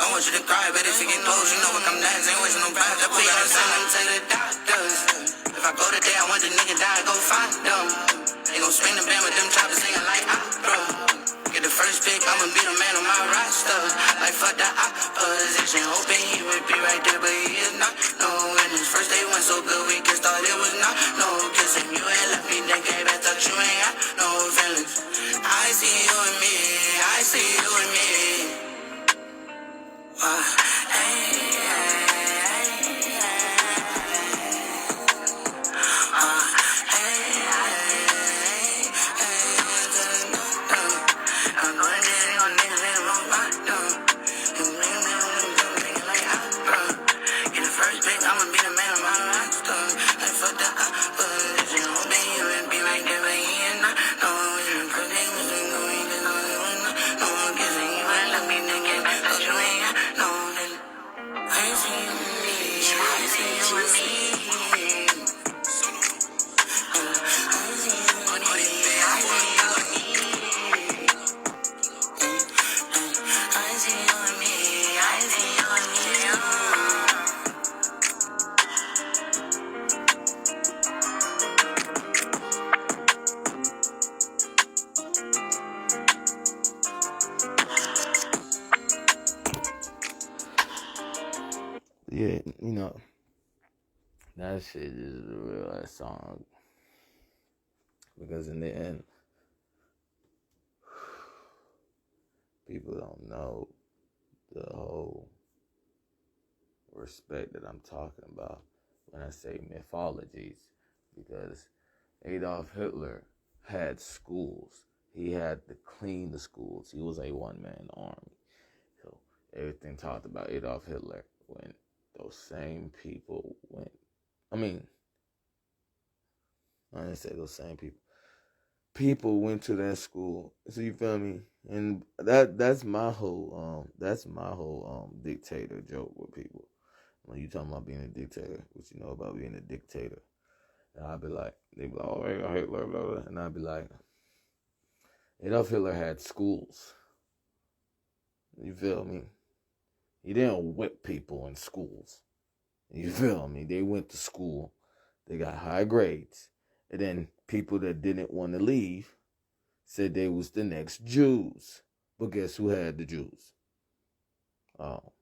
I want you to cry, but if you get close, you know what I'm next. Ain't wasting no vibes, I put you on something to the doctors. If I go today, I want the nigga die, go find them. They gon' swing the band with them choppers singing like opera. Get the first pick, I'ma be the man on my roster. Like fuck the opposition, hoping he would be right there, but he is not. No, when his first day went so good, we just thought it was not. No kissing, you ain't left me, then came back, thought you ain't had no feelings. I see you and me, I see you and me. Get the first pick, I'ma be the man of my roster. And fuck the opposition. yeah, you know, that shit is a real ass song. Because in the end, people don't know the whole respect that I'm talking about when I say mythologies. Because Adolf Hitler had schools. He had to clean the schools. He was a one-man army. So everything talked about Adolf Hitler when those same people went. I mean, I didn't say those same people. People went to that school. So you feel me? And that's my whole dictator joke with people. When you talking about being a dictator, what you know about being a dictator? And I'd be like, they be like, oh, Adolf Hitler, blah, blah. And I'd be like, Adolf Hitler had schools. You feel me? He didn't whip people in schools. You feel me? They went to school. They got high grades. And then people that didn't want to leave said they was the next Jews. But guess who had the Jews? Oh.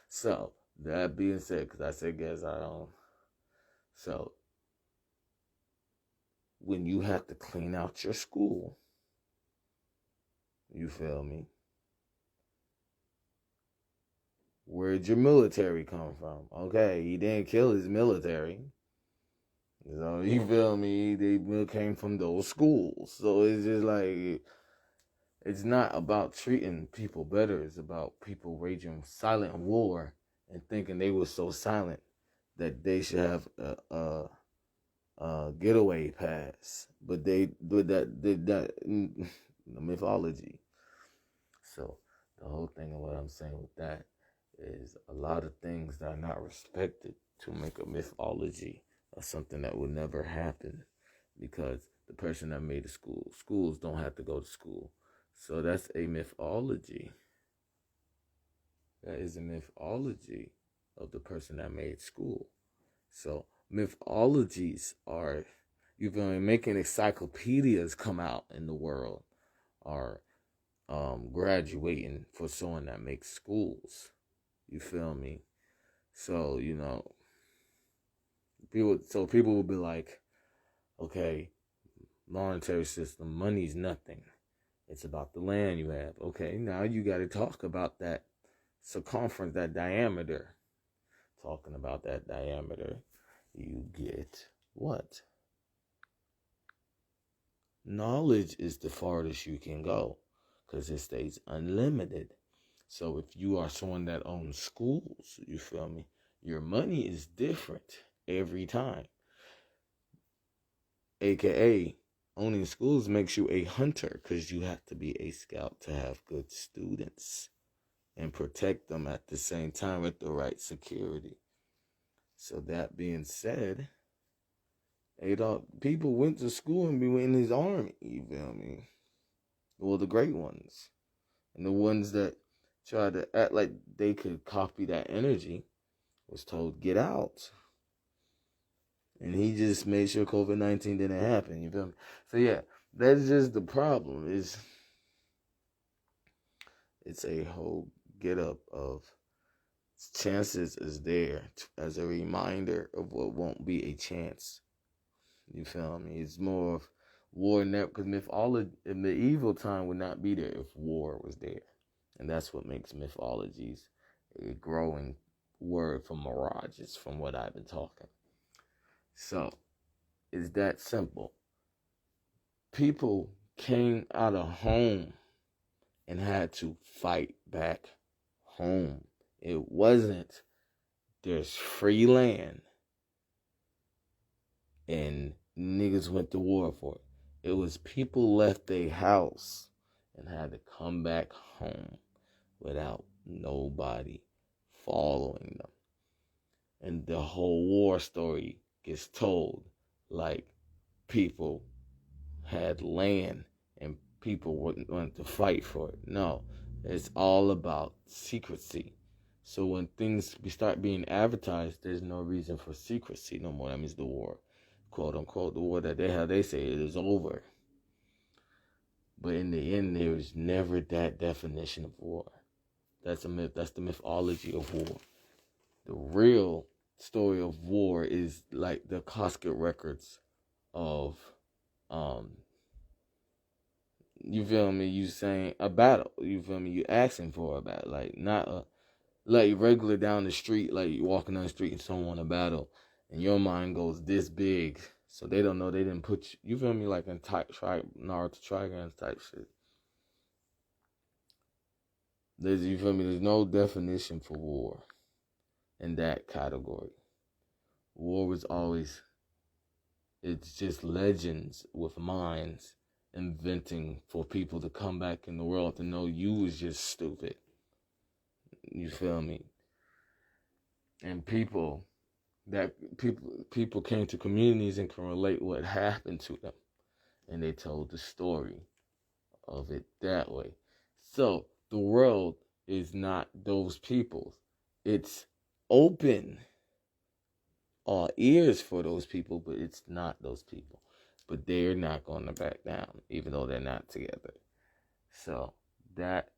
So, that being said, because I said guess, I don't. So, when you have to clean out your school, you feel me? Where'd your military come from? Okay, he didn't kill his military. So, you feel me? They came from those schools. So, it's just like, it's not about treating people better. It's about people waging silent war and thinking they were so silent that they should have a getaway pass. But the mythology. So, the whole thing of what I'm saying with that is a lot of things that are not respected to make a mythology of something that would never happen, because the person that made the schools don't have to go to school. So that's a mythology. That is a mythology of the person that made school. So mythologies are, you feel me, making encyclopedias come out in the world, are graduating for someone that makes schools. You feel me? So, you know, people will be like, okay, monetary system, money's nothing. It's about the land you have. Okay, now you got to talk about that circumference, that diameter. Talking about that diameter, you get what? Knowledge is the farthest you can go because it stays unlimited. So if you are someone that owns schools, you feel me? Your money is different every time. AKA, owning schools makes you a hunter because you have to be a scout to have good students and protect them at the same time with the right security. So that being said, people went to school and be in his army, you feel me? Well, the great ones. And the ones that tried to act like they could copy that energy was told, get out. And he just made sure COVID-19 didn't happen, you feel me? So yeah, that's just the problem. It's a whole get up of chances is there as a reminder of what won't be a chance. You feel me? It's more of war never, because mythology in medieval time would not be there if war was there. And that's what makes mythologies a growing word for mirages from what I've been talking. So, it's that simple. People came out of home and had to fight back home. It wasn't, there's free land and niggas went to war for it. It was people left their house and had to come back home without nobody following them. And the whole war story gets told like people had land and people wanted to fight for it. No, it's all about secrecy. So when things start being advertised, there's no reason for secrecy no more. That means the war, quote unquote, the war that they say it is over. But in the end, there was never that definition of war. That's a myth. That's the mythology of war. The real story of war is like the Cosket records of, you feel me? You saying a battle. You feel me? You asking for a battle, like not a like regular down the street, like you walking down the street and someone want a battle, and your mind goes this big, so they don't know they didn't put you feel me, like in type Naruto Trigun type shit. You feel me? There's no definition for war in that category. War was always, it's just legends with minds inventing for people to come back in the world to know you was just stupid. You feel me? And people came to communities and can relate what happened to them, and they told the story of it that way. So the world is not those people. It's open our ears for those people, but it's not those people. But they're not going to back down, even though they're not together. So that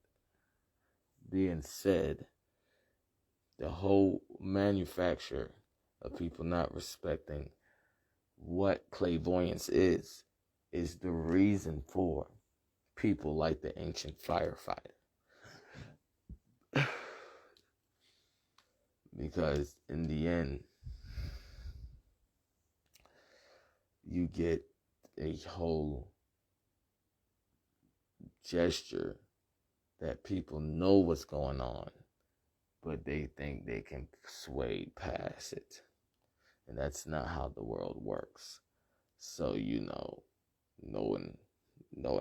being said, the whole manufacture of people not respecting what clairvoyance is the reason for people like the ancient firefighter. Because in the end, you get a whole gesture that people know what's going on, but they think they can sway past it. And that's not how the world works. So, knowing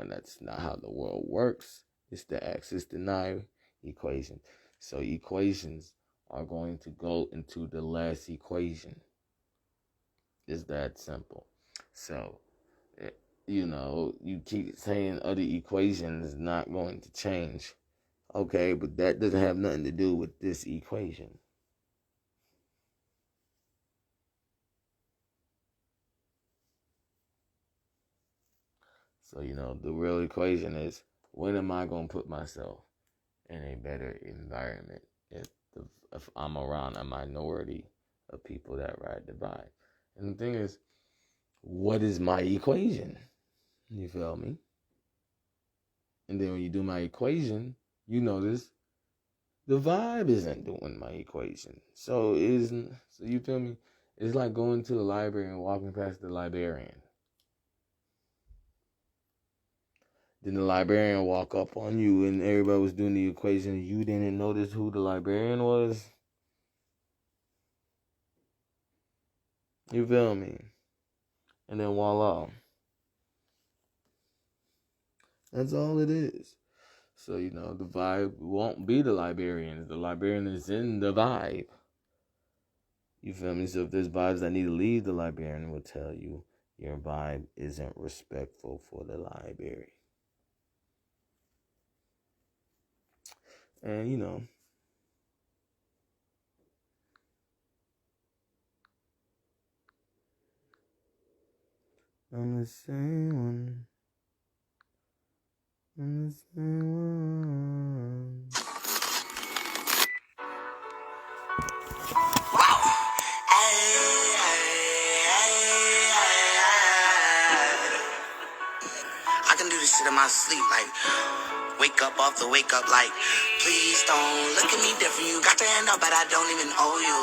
that's not how the world works, it's the axis denial equation. So equations are going to go into the last equation. It's that simple. So, you keep saying other equations not going to change. Okay, but that doesn't have nothing to do with this equation. So, the real equation is, when am I going to put myself in a better environment if I'm around a minority of people that ride the vibe? And the thing is, what is my equation? You feel me? And then when you do my equation, you notice the vibe isn't doing my equation. So you feel me? It's like going to the library and walking past the librarian. Then the librarian walk up on you and everybody was doing the equation and you didn't notice who the librarian was. You feel me? And then voila. That's all it is. So, the vibe won't be the librarian. The librarian is in the vibe. You feel me? So if there's vibes that need to leave, the librarian will tell you your vibe isn't respectful for the library. And, I'm the same one. I'm the same one. I can do this shit in my sleep, like wake up off the wake up, like please don't look at me different. You got your hand up, but I don't even owe you.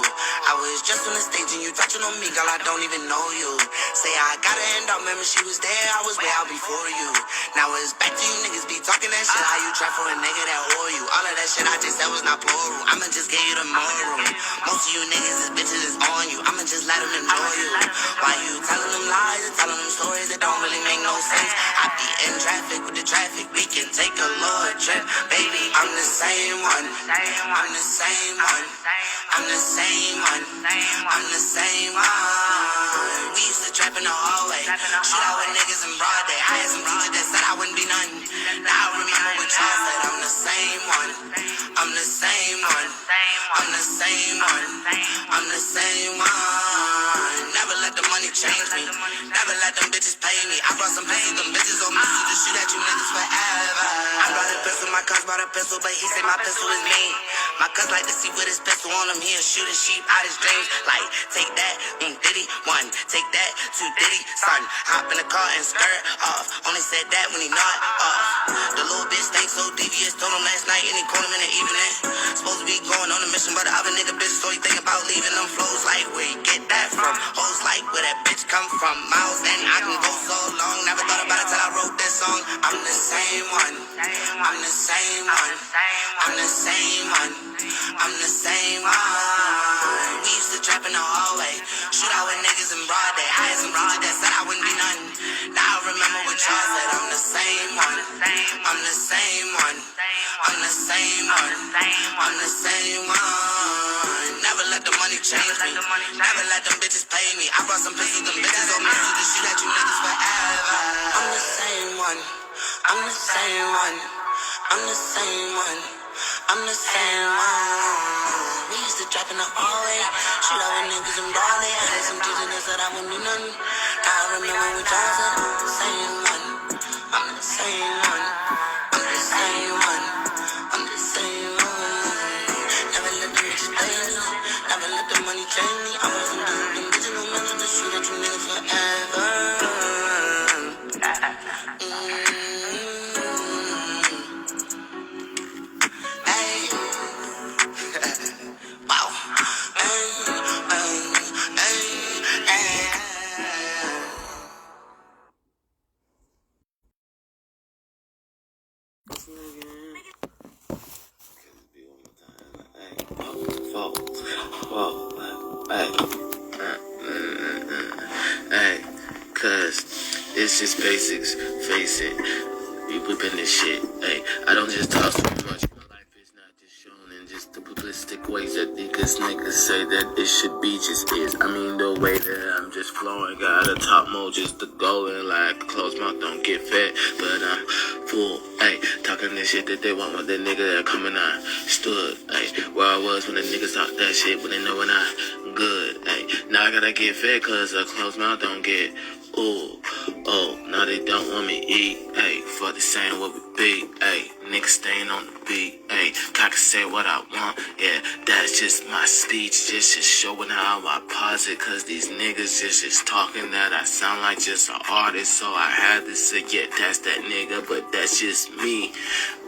I was just on the stage and you touching on me, girl, I don't even know you. Say I got her hand up, remember she was there, I was way out before you. Now it's back to you niggas be talking that shit, how you try for a nigga that owe you. All of that shit I just said was not plural, I'ma just give you the moral. Most of you niggas is bitches is on you, I'ma just let them enjoy you. Why you telling them lies and telling them stories that don't really make no sense? I be in traffic with the traffic, we can take a little trip. Baby, I'm the same one, I'm the same one, I'm the same one, I'm the same one. We used to trap in the hallway, shoot out with niggas in broad day. I had some teachers that said I wouldn't be nothing. Now I remember what y'all said. I'm the same one, I'm the same one, I'm the same one, I'm the same one. Never let the money money change me. Never let them bitches pay me. I brought some pistols, them bitches on me to shoot at you niggas forever. I brought a pistol, my cuz brought a pistol, but he said my pistol is mean. My cuz like to see with his pistol on him, he'll shoot his sheep out his dreams. Like, take that, Diddy, one, take that, two, Diddy, son. Hop in the car and skirt off. Only said that when he not off. The little bitch thinks so devious, told him last night and he called him in the evening. Supposed to be going on a mission, but the other nigga bitch, so he think about leaving them flows. Like, where you get that from? Hoes like where that bitch come from. Miles and I can go so long. Never thought about it till I wrote this song. I'm the same one. I'm the same one. I'm the same one. I'm the same one. We used to trap in the hallway, shoot out with niggas in broad day. I had some teachers that said I wouldn't be nothing. Now I remember what y'all said. I'm the same one. I'm the same one. I'm the same one. I'm the same one. Never let the money change me. Never let them bitches pay me. I brought some pistols, them bitches on me to shoot at you niggas forever. I'm the same one. I'm the same one. I'm the same one. I'm the same one. We used to trap in the hallway, shoot out with niggas in broad day. I had some teachers that said I wouldn't be nothing. Now I remember what y'all said. I'm the same one. I'm the same one. I'm the same one. I'm the same one. Never let the bitches play me. Never let the money change me. I wasn't doing them bitches no mental to shoot at you niggas forever. Hey, cuz it's just basics, face it. We whipping this shit. Hey, I don't just talk so much. My life is not just shown in just the publicistic ways that these niggas say that it should be just is. I mean the way that I'm just flowing, got a top mode just to go in like a closed mouth don't get fed, but I'm full. Hey, talking this shit that they want with that nigga that coming on. Stood, hey, where I was when the niggas talk that shit, but they know when I good. Hey, now I gotta get fed cause a closed mouth don't get. Ooh, oh, now they don't want me eat. Hey, fuck the saying what we be. Hey, niggas staying on the beat. Hey, I can say what I want. Yeah, that's just my speech. Just showing how I pause it. Cause these niggas just talking that I sound like just an artist. So I had to say, yeah, that's that nigga. But that's just me.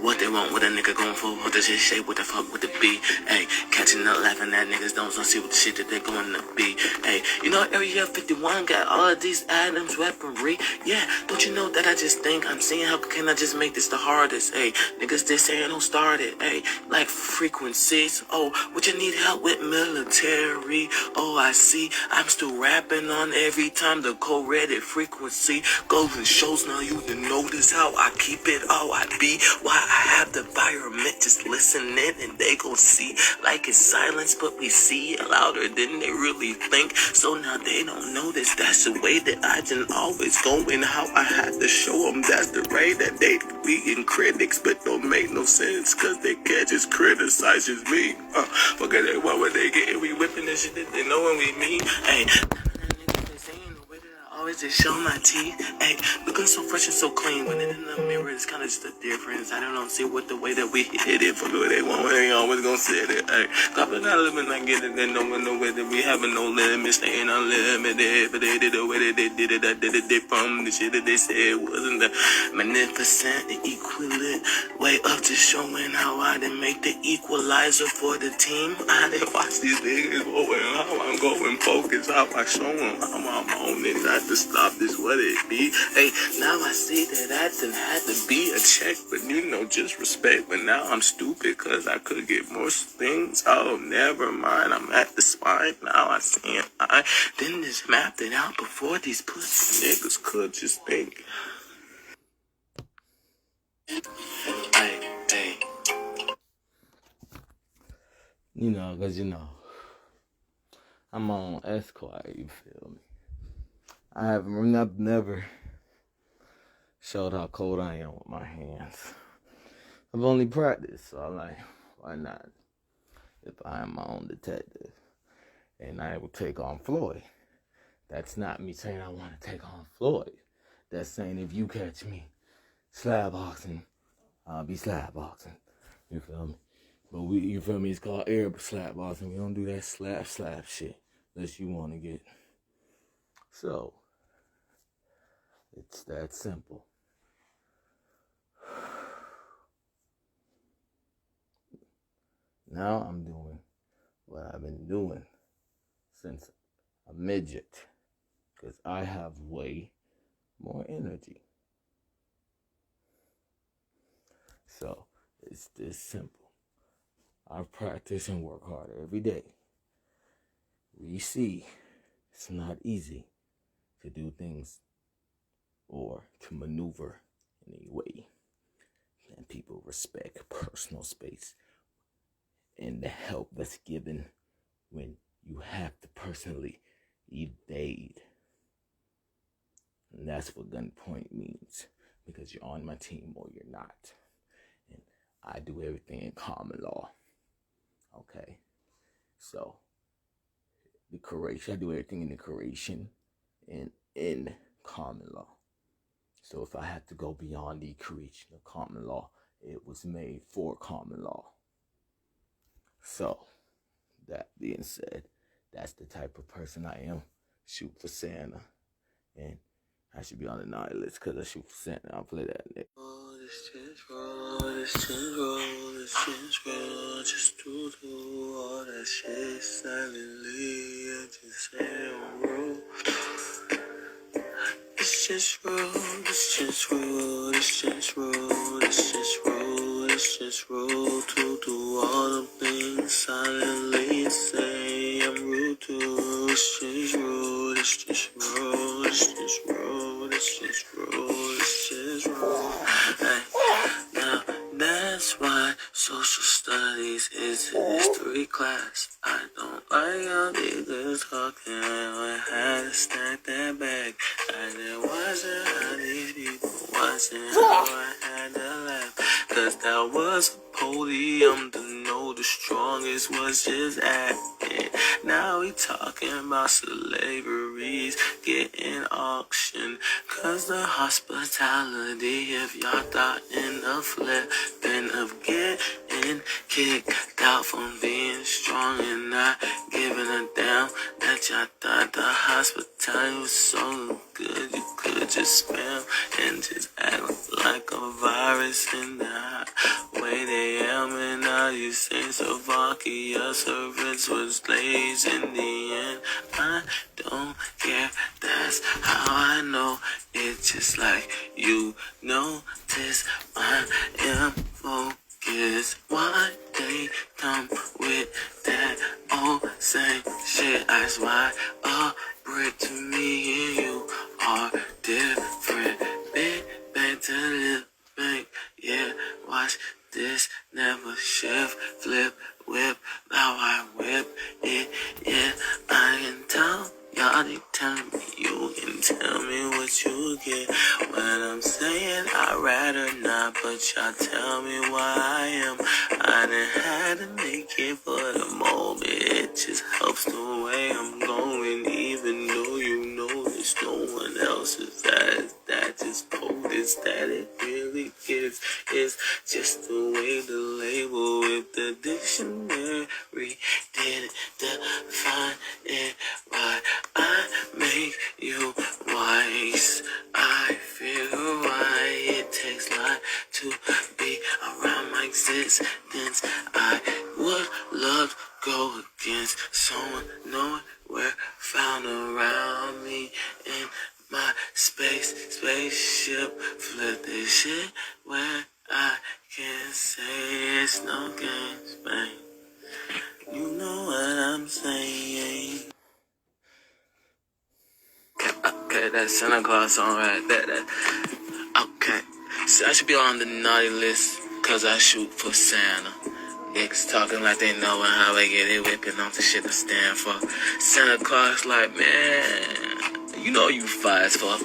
What they want with a nigga going for? What does it say? What the fuck would it be? Hey, catching up laughing at niggas don't see what the shit that they going to be. Hey, you know Area 51 got all of these items, weaponry. Yeah, don't you know that I just think I'm seeing how can I just make this the hardest? Hey, niggas they saying don't start it. Hey, like frequencies. Oh, would you need help with military? Oh, I see. I'm still rapping on every time the co-reddit frequency goes and shows. Now you to notice how I keep it all I be. Why I have the environment just listening and they gon' see like it's silence, but we see it louder than they really think. So now they don't notice that's the way that I didn't always go and how I had to show them that's the way that they being critics, but don't make no sense cause they can't just criticize just me. Fuck it, they want what they getting, we whipping this shit that they know what we mean. Hey, always just show my teeth. Hey, looking so fresh and so clean. When it in the mirror, it's kind of just a difference. I don't see what the way that we hit it. For what they want, they always gonna say it. Hey, couple not living, I get it. They know no way that we having no limits. Staying unlimited. But they did the way that they did it. I did it from the shit that they said wasn't the magnificent and equivalent way of just showing how I didn't make the equalizer for the team. I didn't watch these niggas going how I'm going focus, how I show them how I'm on it. Not to stop this, what it be. Hey, now I see that didn't have to be a check, but you know, just respect. But now I'm stupid cause I could get more things. Oh, never mind. I'm at the spine. Now I see it. I didn't just map it out before these pussy niggas could just think. Hey. You know, cause you know, I'm on Esquire, you feel me? I've never showed how cold I am with my hands. I've only practiced, so I'm like, why not? If I am my own detective, and I will take on Floyd, That's not me saying I want to take on Floyd. That's saying if you catch me slab boxing, I'll be slab boxing. You feel me? But you feel me? It's called Arab slap boxing. We don't do that slap shit unless you want to get. So, it's that simple. Now I'm doing what I've been doing since a midget. Because I have way more energy. So, it's this simple. I practice and work hard every day. We see it's not easy to do things or to maneuver in a way. And people respect personal space and the help that's given when you have to personally evade. And that's what gunpoint means, because you're on my team or you're not. And I do everything in common law. Okay, so the curation, I do everything in the curation and in common law. So if I had to go beyond the creation of common law, it was made for common law. So, that being said, that's the type of person I am. Shoot for Santa. And I should be on the naughty list because I shoot for Santa. I'll play that next. Just to do all that shit silently and just say I'm roll. It's just roll, it's just roll, it's just roll, it's just roll, it's just roll to do all the things silently and say I'm rude to. It's just roll, it's just roll, it's just roll, it's just roll, it's just roll. Hey, now that's why social studies is a history class. I don't like how niggas talking. I had to stack that bag. And it wasn't how these people watching how I had to laugh. Cause that was a podium to know the strongest was just acting. Now we talking about slaveries getting auctioned. Cause the hospitality, if y'all thought in the flipping of getting kicked out from being strong and not giving a damn, that y'all thought the hospitality was so good you could just spam and just act like a virus in the way they am. And now you say Slovakia servants was slaves in the end. I don't care, that's how I know. It's just like you notice I am focused. Why they come with that old same shit? That's why a brick to me and you are different. Big back to live back, yeah. Watch this, never shift, flip, whip. How I whip it, yeah. I can tell. Y'all they telling me, you can tell me what you get. When I'm saying I'd rather not, but y'all tell me why I am. I done had to make it for the moment. It just helps the way I'm going, even though you know there's no one else is as that just poets that it really gives. It's just the way the label with the dictionary didn't define it right. I make you wise. I figure why it takes light to be around my existence. I would love to go against someone nowhere found around me in my spaceship. Flip this shit where I can say it's no games, man. You know what I'm saying. Okay, that's Santa Claus song right there. Okay, so I should be on the naughty list because I shoot for Santa. Niggas talking like they know how they get it, whipping off the shit I stand for. Santa Claus like, man, you know you fire as fuck.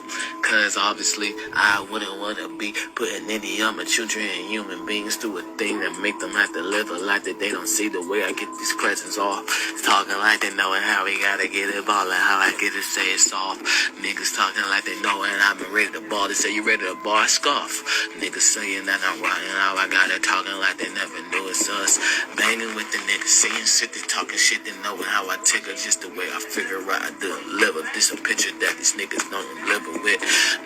Cause obviously I wouldn't wanna be putting any of my children and human beings through a thing that make them have to live a life that they don't see. The way I get these questions off, talking like they knowing how we gotta get it ballin', how I get to say it soft. Niggas talking like they know and I've been ready to ball. They say you ready to ball, scoff. Niggas saying that I'm right and how I got it, talking like they never knew it's us. Banging with the niggas, saying shit, they talking shit, they knowing how I take it, just the way I figure out I deliver. This a picture that these niggas don't deliver with.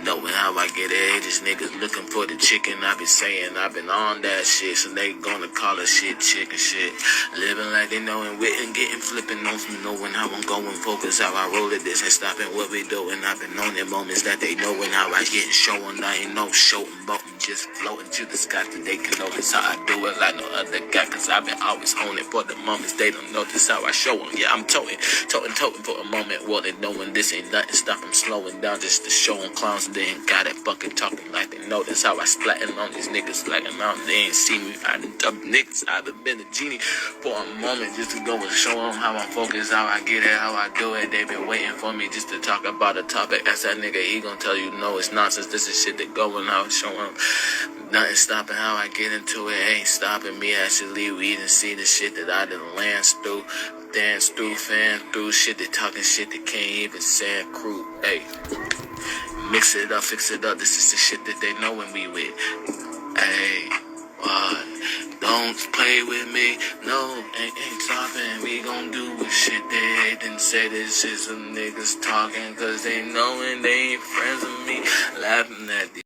Knowing how I get it, these niggas looking for the chicken. I been saying I've been on that shit, so they gonna call it shit, chicken shit. Living like they knowing wit and getting flipping on some knowing how I'm going. Focus how I roll it, this ain't stopping what we doing. I've been on them moments that they knowing how I get showing. I ain't no showing, but just floating to the sky so they can notice how I do it like no other guy. Cause I've been always on it for the moments they don't notice how I show them. Yeah, I'm toting for a moment. Well, they knowing this ain't nothing. Stop them slowing down just to show them clowns. They ain't got it fucking talking like they notice how I splatting on these niggas like they ain't see me. I done dumped niggas. I've been a genie for a moment just to go and show them how I'm focused, how I get it, how I do it. They been waiting for me just to talk about a topic. Ask that nigga, he gon' tell you no, it's nonsense. This is shit that going out, show him. Nothing stopping how I get into it, ain't stopping me. Actually, we didn't see the shit that I done lance through, dance through, fan through. Shit, they talking shit they can't even say crew. Hey, mix it up, fix it up. This is the shit that they know when we with. Hey, don't play with me. No, ain't stopping. We gon' do what shit they didn't say. This shit some niggas talking, cause they knowin' they ain't friends with me. Laughing at these.